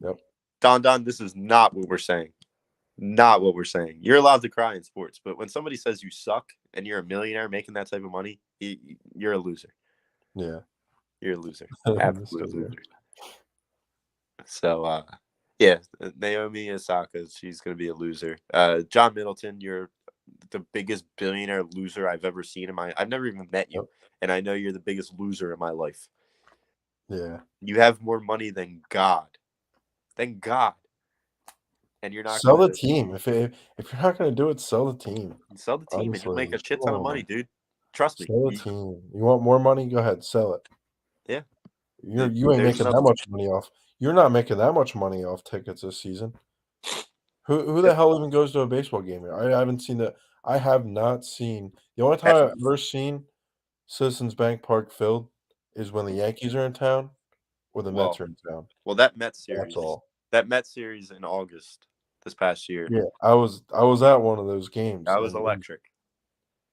Yep. Don, this is not what we're saying. Not what we're saying. You're allowed to cry in sports, but when somebody says you suck and you're a millionaire making that type of money, you're a loser. Yeah. You're a loser. Absolute loser. So, yeah, Naomi Osaka, she's going to be a loser. John Middleton, you're the biggest billionaire loser I've ever seen I've never even met you, and I know you're the biggest loser in my life. Yeah. You have more money than God. Than God. And you're not sell the team. If you're not going to do it, sell the team. Sell the team, honestly, and you'll make a shit ton of money, dude. Trust me. Sell the team. You want more money? Go ahead, sell it. Yeah. You ain't making that much money off. You're not making that much money off tickets this season. Who the hell even goes to a baseball game? I haven't seen that. I have not seen. The only time I've ever seen Citizens Bank Park filled is when the Yankees are in town or the Mets are in town. Well, that Mets series. That's all. That Mets series in August this past year. Yeah, I was at one of those games. That was electric.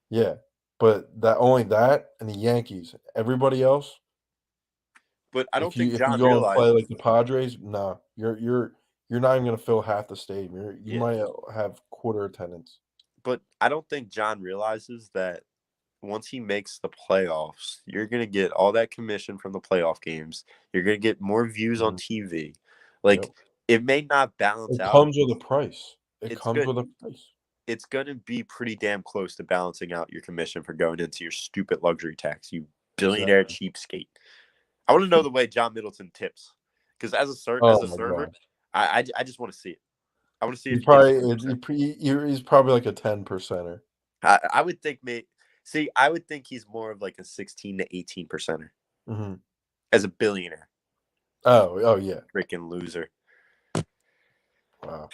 Yeah, but only that and the Yankees. Everybody else. But I don't think John if you go realizes, and play like the Padres, nah, you're not even going to fill half the stadium. You might have quarter attendance. But I don't think John realizes that once he makes the playoffs, you're going to get all that commission from the playoff games. You're going to get more views on TV. Like, it may not balance out. It comes with a price. It comes with a price. It's going to be pretty damn close to balancing out your commission for going into your stupid luxury tax, you billionaire cheapskate. I want to know the way John Middleton tips, because as a server, I just want to see it. I want to see. He's probably like a 10%er. I would think I would think he's more of like a 16 to 18%er as a billionaire. Oh yeah, freaking loser. Wow.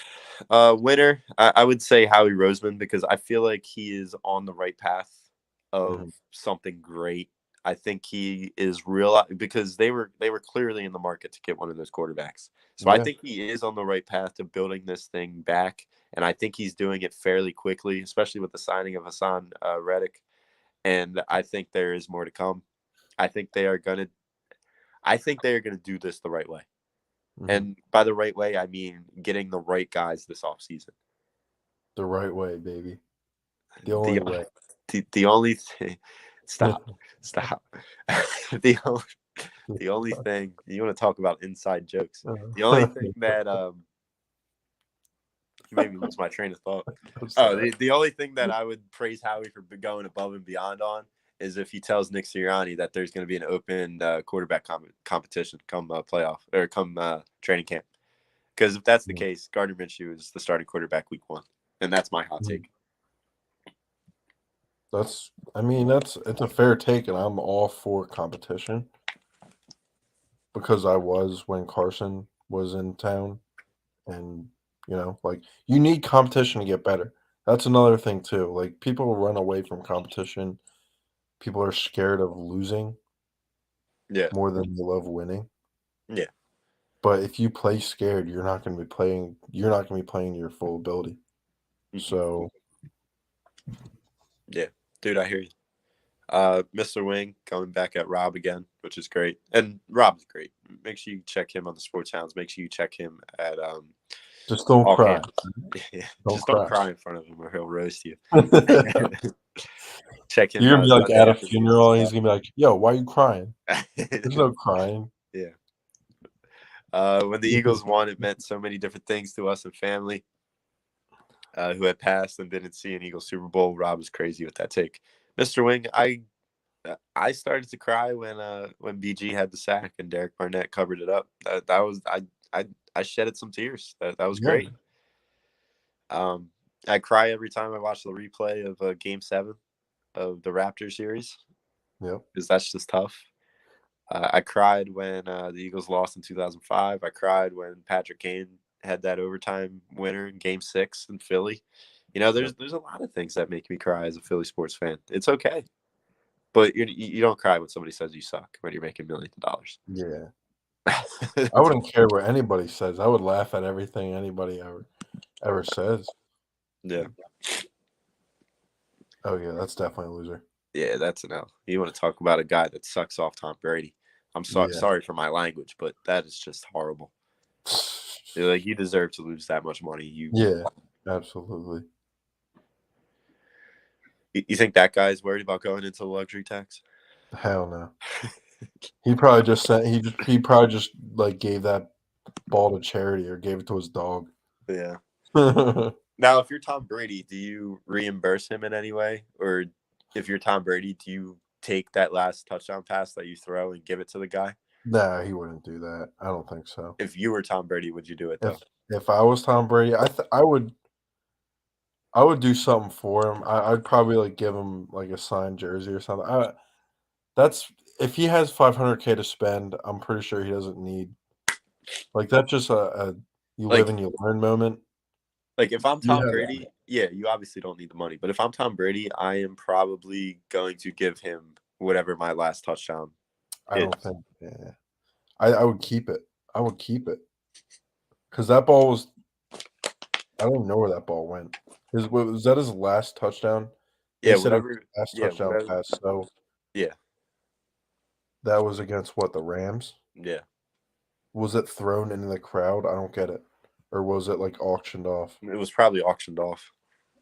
Winner, I would say Howie Roseman, because I feel like he is on the right path of something great. I think he is real, because they were clearly in the market to get one of those quarterbacks. So I think he is on the right path to building this thing back, and I think he's doing it fairly quickly, especially with the signing of Hassan Reddick. And I think there is more to come. I think they are gonna do this the right way. And by the right way, I mean getting the right guys this offseason. The right way, baby. The only way. The only thing. Stop. The only thing, you want to talk about inside jokes. The only thing that you made me lose my train of thought. The only thing that I would praise Howie for going above and beyond on is if he tells Nick Sirianni that there's going to be an open quarterback competition come playoff or come training camp. Because if that's the case, Gardner Minshew is the starting quarterback week 1, and that's my hot take. It's a fair take, and I'm all for competition, because I was when Carson was in town, and you need competition to get better. That's another thing too. Like, people run away from competition. People are scared of losing, more than they love winning. Yeah. But if you play scared, you're not going to be playing. You're not going to be playing to your full ability. So. Yeah, dude, I hear you. Mr. Wing coming back at Rob again, which is great. And Rob's great. Make sure you check him on the Sports Hounds. Make sure you check him at just don't cry. Don't cry in front of him or he'll roast you. Check him. You're gonna be like at a funeral and he's gonna be like, "Yo, why are you crying?" There's no crying. Yeah. When the Eagles won, it meant so many different things to us and family who had passed and didn't see an Eagles Super Bowl. Rob was crazy with that take. Mr. Wing, I started to cry when BG had the sack and Derek Barnett covered it up. That was I shedded some tears. That was great. I cry every time I watch the replay of Game 7 of the Raptors series. Yep. Because that's just tough. I cried when the Eagles lost in 2005. I cried when Patrick Kane had that overtime winner in Game 6 in Philly. You know, there's a lot of things that make me cry as a Philly sports fan. It's okay. But you don't cry when somebody says you suck when you're making millions of dollars. Yeah. I wouldn't care what anybody says. I would laugh at everything anybody ever says. Yeah. Oh, yeah, that's definitely a loser. Yeah, that's an L. You want to talk about a guy that sucks off Tom Brady. I'm sorry for my language, but that is just horrible. Like, you deserve to lose that much money. Yeah, absolutely. You think that guy's worried about going into the luxury tax? Hell no. He probably just like gave that ball to charity or gave it to his dog. Yeah. Yeah, Now, if you're Tom Brady, do you reimburse him in any way? Or if you're Tom Brady, do you take that last touchdown pass that you throw and give it to the guy? nah, he wouldn't do that. I don't think so. If you were Tom Brady, would you do it, though? If I was Tom Brady, I would do something for him. I'd probably like give him like a signed jersey or something. That's if he has $500K to spend, I'm pretty sure he doesn't need. Like that's just a you live and you learn moment. Like, if I'm Yeah. Tom Brady, yeah, you obviously don't need the money. But if I'm Tom Brady, I am probably going to give him whatever my last touchdown I is. don't think. Yeah, I would keep it. I would keep it because that ball was. I don't even know where that ball went. Was that his last touchdown? They Yeah, said it was whatever. his last Yeah, touchdown whatever. pass. So Yeah, that was against what, the Rams? yeah. Was it thrown into the crowd? I don't get it. Or was it like auctioned off? It was probably auctioned off.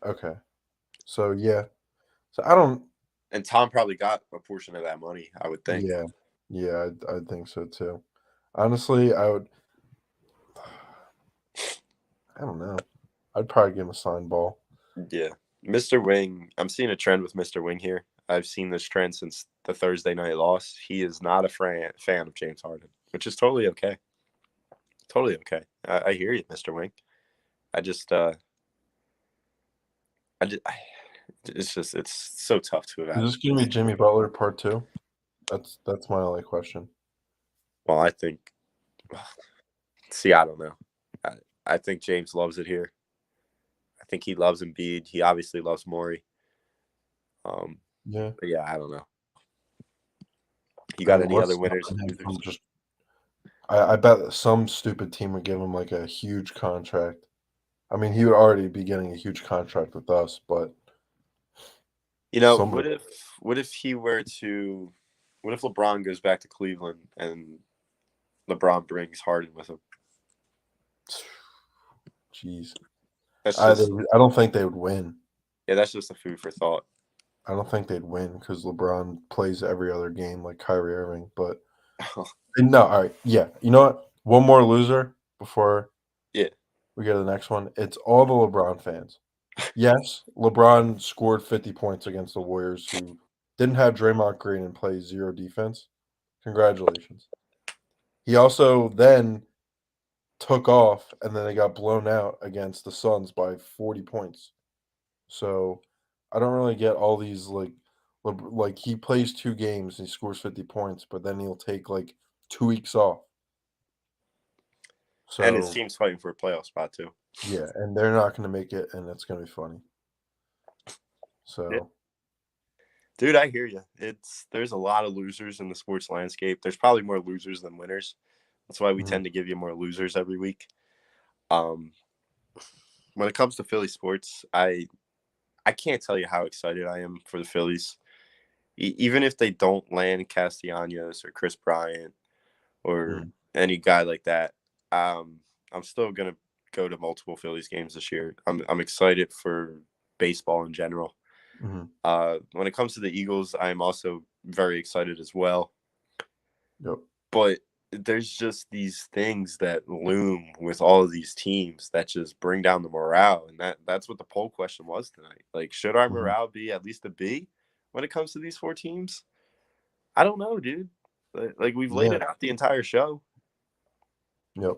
Okay. So yeah. So I don't. And Tom probably got a portion of that money, I would think. Yeah, I think so too. Honestly, I would. I don't know. I'd probably give him a signed ball. Yeah. Mr. Wing, I'm seeing a trend with Mr. Wing here. I've seen this trend since the Thursday night loss. He is not a fan of James Harden, which is totally okay. Totally okay. I hear you, Mr. Wing. It's so tough to evaluate. Is this gonna be Jimmy Butler part 2? That's my only question. Well, I think. See, I don't know. I think James loves it here. I think he loves Embiid. He obviously loves Morey. Yeah. But yeah, I don't know. You got any other winners and losers? Just, I bet some stupid team would give him like a huge contract. I mean, he would already be getting a huge contract with us, but you know, somebody... what if LeBron goes back to Cleveland and LeBron brings Harden with him? Jeez. I don't think they would win. Yeah, that's just a food for thought. I don't think they'd win because LeBron plays every other game like Kyrie Irving. But no, all right, yeah. You know what? One more loser before we go to the next one. It's all the LeBron fans. Yes, LeBron scored 50 points against the Warriors, who didn't have Draymond Green and play zero defense. Congratulations. He also then took off, and then they got blown out against the Suns by 40 points. So I don't really get all these like he plays 2 games and he scores 50 points, but then he'll take like 2 weeks off. So, and his team's fighting for a playoff spot too. Yeah, and they're not going to make it, and it's going to be funny. So, yeah. Dude, I hear you. There's a lot of losers in the sports landscape. There's probably more losers than winners. That's why we tend to give you more losers every week. When it comes to Philly sports, I can't tell you how excited I am for the Phillies. Even if they don't land Castellanos or Chris Bryant or any guy like that, I'm still going to go to multiple Phillies games this year. I'm excited for baseball in general. When it comes to the Eagles, I'm also very excited as well. Yep. But there's just these things that loom with all of these teams that just bring down the morale, and that's what the poll question was tonight. Like, should our morale be at least a B when it comes to these 4 teams? I don't know, dude. Like we've laid it out the entire show. Yep.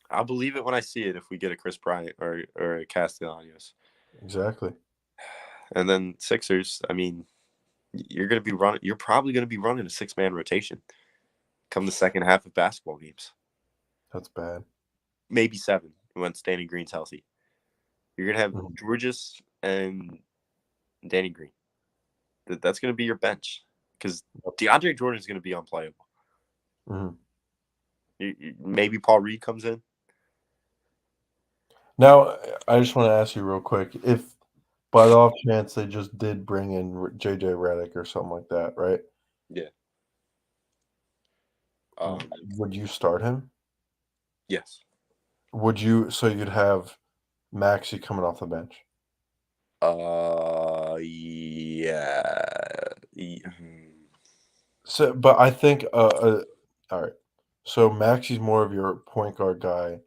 I'll believe it when I see it if we get a Chris Bryant or a Castellanos. Exactly. And then Sixers, I mean, you're probably gonna be running a 6-man rotation come the second half of basketball games. That's bad. Maybe 7 when Danny Green's healthy. You're gonna have Georges and Danny Green. That's gonna be your bench because DeAndre Jordan is gonna be unplayable. Maybe Paul Reed comes in. Now, I just want to ask you real quick, if by the off chance they just did bring in JJ Redick or something like that, right? Yeah. Would you start him? Yes. Would you? So you'd have Maxey coming off the bench. Yeah. So, but I think, all right. So Maxey's more of your point guard guy,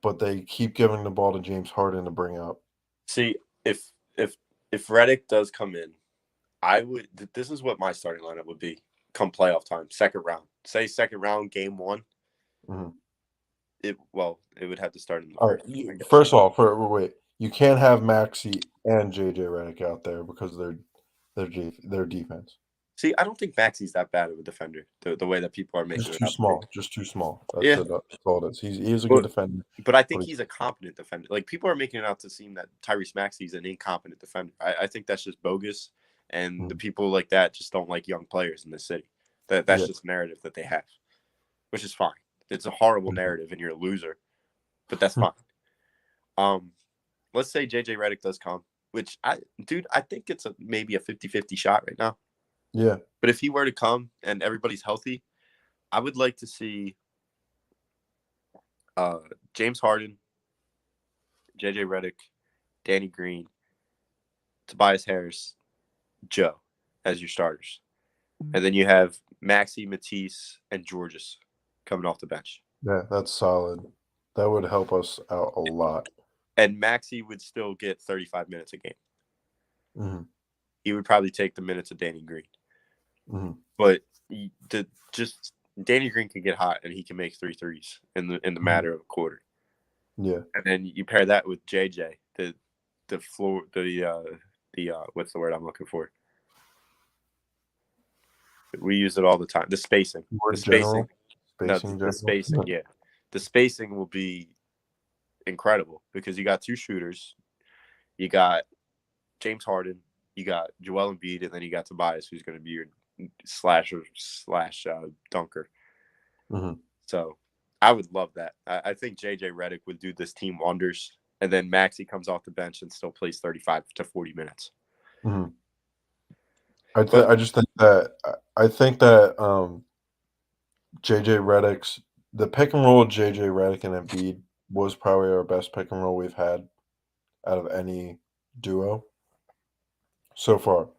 but they keep giving the ball to James Harden to bring up. See, if Redick does come in, I would. This is what my starting lineup would be come playoff time, second round. Say second round, game 1. It would have to start in the All first. right. First of all, wait, you can't have Maxey and JJ Redick out there because of their defense. See, I don't think Maxey's that bad of a defender. The way that people are making Just it too out small. there. Just too small. Yeah. That's all it is. He's a good defender. But I think he's a competent defender. Like, people are making it out to seem that Tyrese Maxey's an incompetent defender. I think that's just bogus, and the people like that just don't like young players in this city. That's just a narrative that they have, which is fine. It's a horrible narrative, and you're a loser, but that's fine. Let's say JJ Redick does come, which I think it's maybe a 50-50 shot right now. Yeah. But if he were to come and everybody's healthy, I would like to see James Harden, JJ Redick, Danny Green, Tobias Harris, Joe as your starters. And then you have Maxey, Matisse, and Georges coming off the bench. Yeah, that's solid. That would help us out a lot. And Maxey would still get 35 minutes a game. He would probably take the minutes of Danny Green. But Danny Green can get hot and he can make 3 threes in the matter of a quarter. Yeah. And then you pair that with JJ, the floor, what's the word I'm looking for? We use it all the time. The spacing. The spacing. The spacing, yeah. The spacing will be incredible because you got 2 shooters. You got James Harden, you got Joel Embiid, and then you got Tobias, who's going to be your slasher / dunker. So I would love that. I think JJ Redick would do this team wonders, and then Maxey comes off the bench and still plays 35 to 40 minutes. I think that JJ Redick's the pick and roll of JJ Redick and Embiid was probably our best pick and roll we've had out of any duo so far.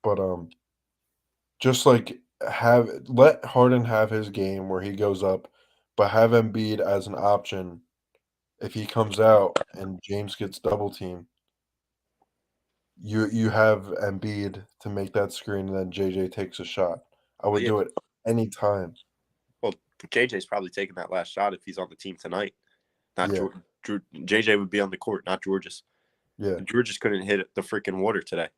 But just like let Harden have his game where he goes up, but have Embiid as an option if he comes out and James gets double teamed. You have Embiid to make that screen, and then JJ takes a shot. I would do it anytime. Well, JJ's probably taking that last shot if he's on the team tonight. Not JJ would be on the court, not Georges. Yeah. Georges couldn't hit the freaking water today.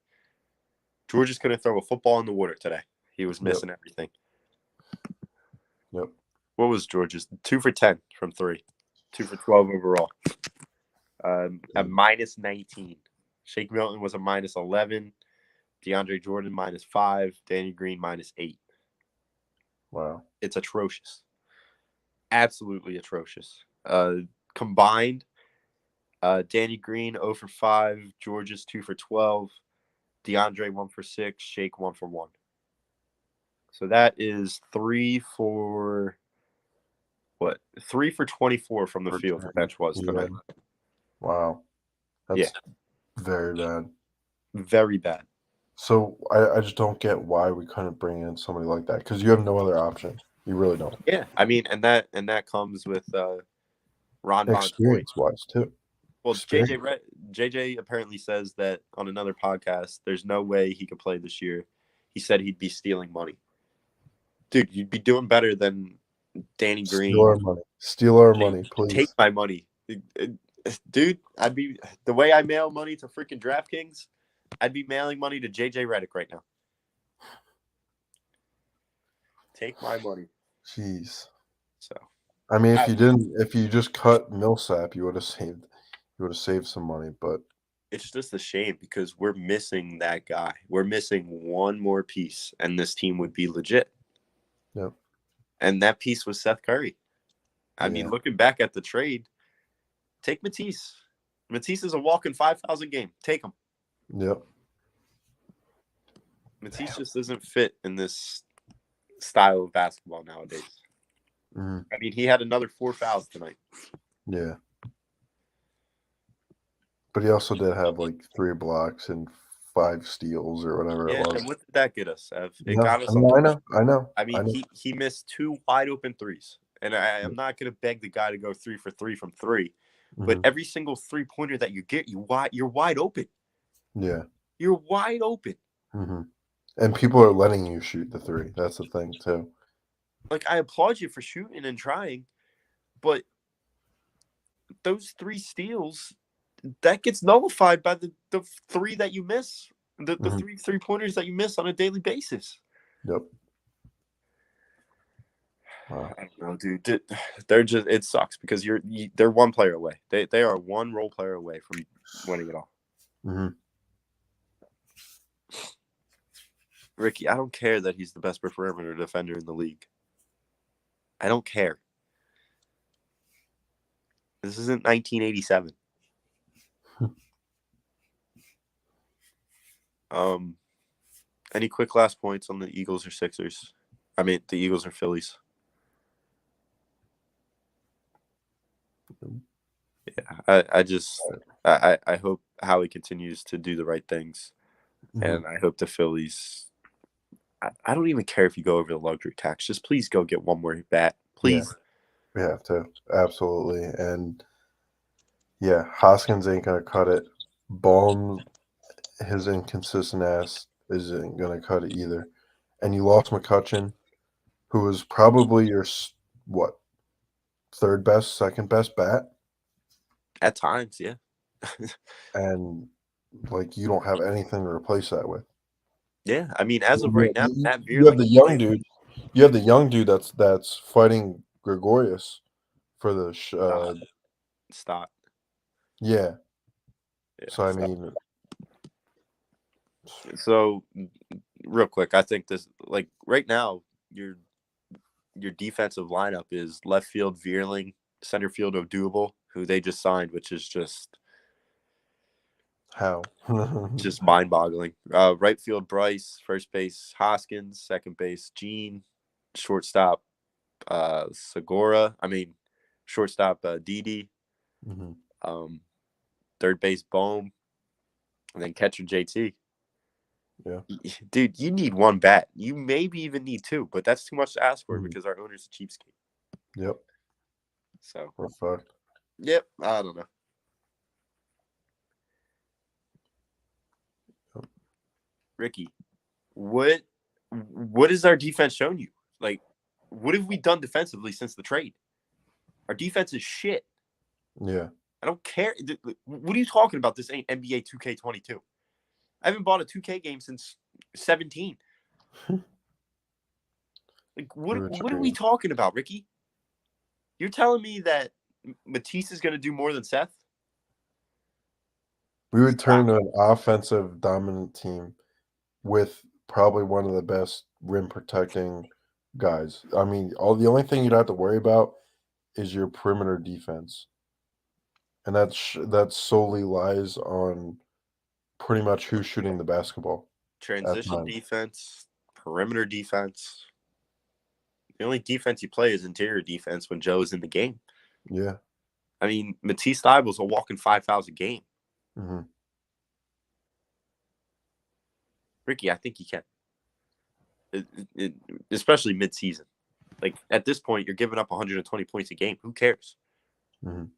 Georges couldn't throw a football in the water today. He was missing everything. Yep. What was Georges? 2 for 10 from 3. 2 for 12 overall. At minus 19. Shake Milton was a minus 11. DeAndre Jordan minus 5. Danny Green minus 8. Wow. It's atrocious. Absolutely atrocious. Combined, Danny Green 0 for 5. Georges 2 for 12. DeAndre 1 for 6. Shake 1 for 1. So that is 3 for 24 from the field. The bench was tonight. Wow. That's very bad. Very bad. So I just don't get why we couldn't bring in somebody like that because you have no other option. You really don't. Yeah, I mean, and that comes with Ron Bond's point. Experience wise too. Well, Experience. JJ apparently says that on another podcast, there's no way he could play this year. He said he'd be stealing money. Dude, you'd be doing better than Danny Green. Steal our money. Steal our money, please. Take my money. Dude, I'd be the way I mail money to freaking DraftKings, I'd be mailing money to JJ Redick right now. Take my money. Jeez. So I mean, if you just cut Millsap, you would have saved some money, but it's just a shame because we're missing that guy. We're missing one more piece, and this team would be legit. Yep. And that piece was Seth Curry. I mean, looking back at the trade, take Matisse. Matisse is a walking 5,000 game. Take him. Yep. Matisse just doesn't fit in this style of basketball nowadays. Mm-hmm. I mean, he had another 4 fouls tonight. Yeah. But he also did have like 3 blocks and 5 steals or whatever it was. And what did that get us, Ev? It No, got us. I know. I mean, he missed 2 wide open threes. And I'm not going to beg the guy to go 3 for 3 from 3. Mm-hmm. But every single 3-pointer that you get, you're wide open. Yeah. You're wide open. Mm-hmm. And people are letting you shoot the 3. That's the thing, too. Like, I applaud you for shooting and trying. But those 3 steals, that gets nullified by the 3 that you miss. The 3 3-pointers that you miss on a daily basis. Yep. Wow. I don't know, dude. They're just, it sucks because they're one player away. They are one role player away from winning it all. Mm-hmm. Ricky, I don't care that he's the best perimeter defender in the league. I don't care. This isn't 1987. Any quick last points on the Eagles or Sixers? I mean, the Eagles or Phillies. Yeah, I hope Howie continues to do the right things, and I hope the Phillies. I don't even care if you go over the luxury tax. Just please go get one more bat, please. Yeah, we have to, absolutely, and yeah, Hoskins ain't gonna cut it. Baum, his inconsistent ass isn't gonna cut it either, and you lost McCutchen, who was probably your third best, second best bat. At times, yeah. And like you don't have anything to replace that with. Yeah, I mean, as of right now, you have the young dude. You have the young dude that's fighting Gregorius for the Stott. Yeah. So I mean, so real quick, I think this like right now your defensive lineup is left field Veerling, center field O'Doable, who they just signed, which is just how just mind-boggling. Right field Bryce, first base Hoskins, second base Gene, shortstop Segura. I mean, shortstop Didi. Third base Bohm, and then catcher JT. Yeah, dude, you need one bat. You maybe even need 2, but that's too much to ask for because our owner's a cheapskate. Yep. So we're fucked. Yep, I don't know. Ricky, what has our defense shown you? Like, what have we done defensively since the trade? Our defense is shit. Yeah. I don't care. What are you talking about? This ain't NBA 2K22. I haven't bought a 2K game since 17. Like, what are we talking about, Ricky? You're telling me that Matisse is going to do more than Seth? We would turn to an offensive dominant team with probably one of the best rim protecting guys. I mean, the only thing you'd have to worry about is your perimeter defense. And that solely lies on pretty much who's shooting the basketball. Transition defense, perimeter defense. The only defense you play is interior defense when Joe's in the game. Yeah. I mean, Matisse Thybulle's a walking 5,000 game. Ricky, I think he can. Especially mid-season. Like, at this point, you're giving up 120 points a game. Who cares? Mhm.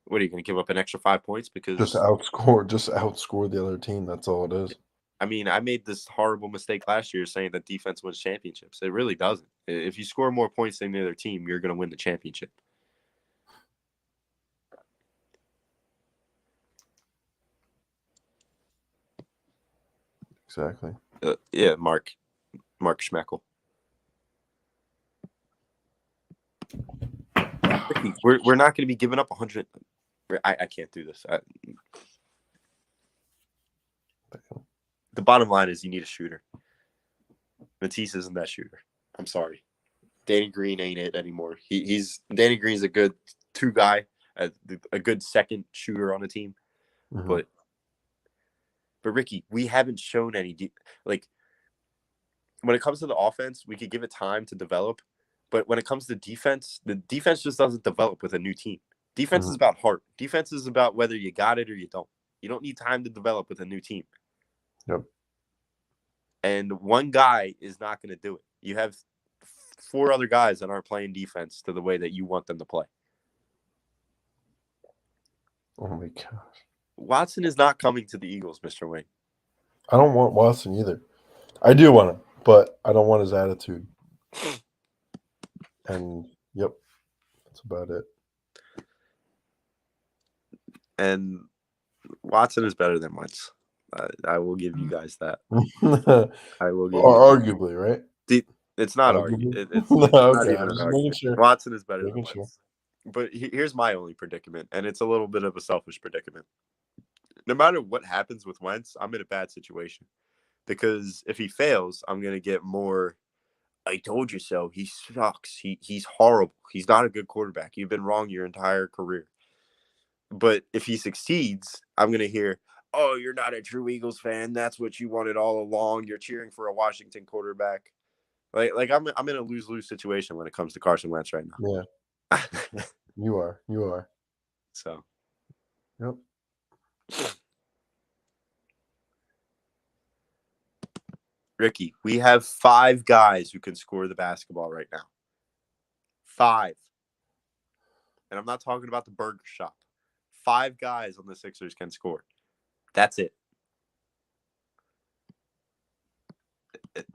What, are you going to give up an extra 5 points? Because Just outscore the other team. That's all it is. I mean, I made this horrible mistake last year saying that defense wins championships. It really doesn't. If you score more points than the other team, you're going to win the championship. Exactly. Yeah, Mark Schmeckel. We're not going to be giving up 100. I can't do this. The bottom line is you need a shooter. Matisse isn't that shooter. I'm sorry. Danny Green ain't it anymore. Danny Green's a good 2 guy, a good second shooter on a team. Mhm. But Ricky, we haven't shown any like when it comes to the offense, we could give it time to develop. But when it comes to defense, the defense just doesn't develop with a new team. Defense is about heart. Defense is about whether you got it or you don't. You don't need time to develop with a new team. Yep. And one guy is not going to do it. You have 4 other guys that aren't playing defense to the way that you want them to play. Oh my gosh. Watson is not coming to the Eagles, Mr. Wayne. I don't want Watson either. I do want him, but I don't want his attitude. And yep, that's about it. And Watson is better than Wentz. I will give you guys that. I will give Or you arguably, right? It's not Arguably? it's No, not okay, even I'm an just argument. making sure. Watson is better than Making Wentz. But here's my only predicament, and it's a little bit of a selfish predicament. No matter what happens with Wentz, I'm in a bad situation. Because if he fails, I'm going to get more, I told you so. He sucks. He's horrible. He's not a good quarterback. You've been wrong your entire career. But if he succeeds, I'm going to hear, oh, you're not a true Eagles fan. That's what you wanted all along. You're cheering for a Washington quarterback. Like I'm in a lose-lose situation when it comes to Carson Wentz right now. Yeah. You are. So. Yep. Ricky, we have 5 guys who can score the basketball right now. 5. And I'm not talking about the burger shop. 5 guys on the Sixers can score. That's it.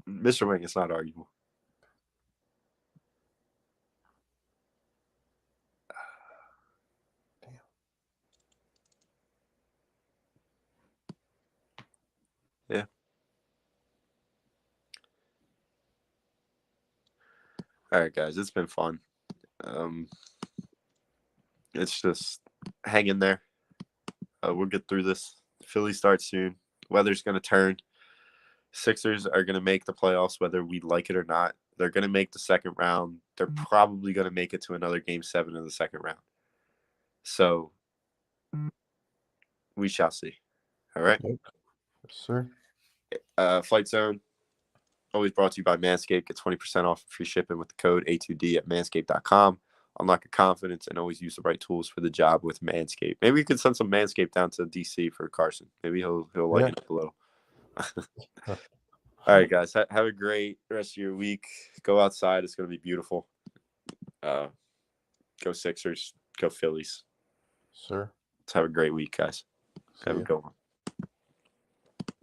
Mr. Wing, it's not arguable. Yeah. All right, guys, it's been fun. It's just hang in there. We'll get through this. Philly starts soon. Weather's going to turn. Sixers are going to make the playoffs whether we like it or not. They're going to make the second round. They're probably going to make it to another Game 7 in the second round. So we shall see. All right? Yep. Yes, sir. Flight Zone, always brought to you by Manscaped. Get 20% off free shipping with the code A2D at manscaped.com. Unlock your confidence and always use the right tools for the job with Manscaped. Maybe we could send some Manscaped down to DC for Carson. Maybe he'll lighten up a little. All right, guys. Have a great rest of your week. Go outside. It's going to be beautiful. Go Sixers. Go Phillies. Sir. Let's have a great week, guys. Have a good one.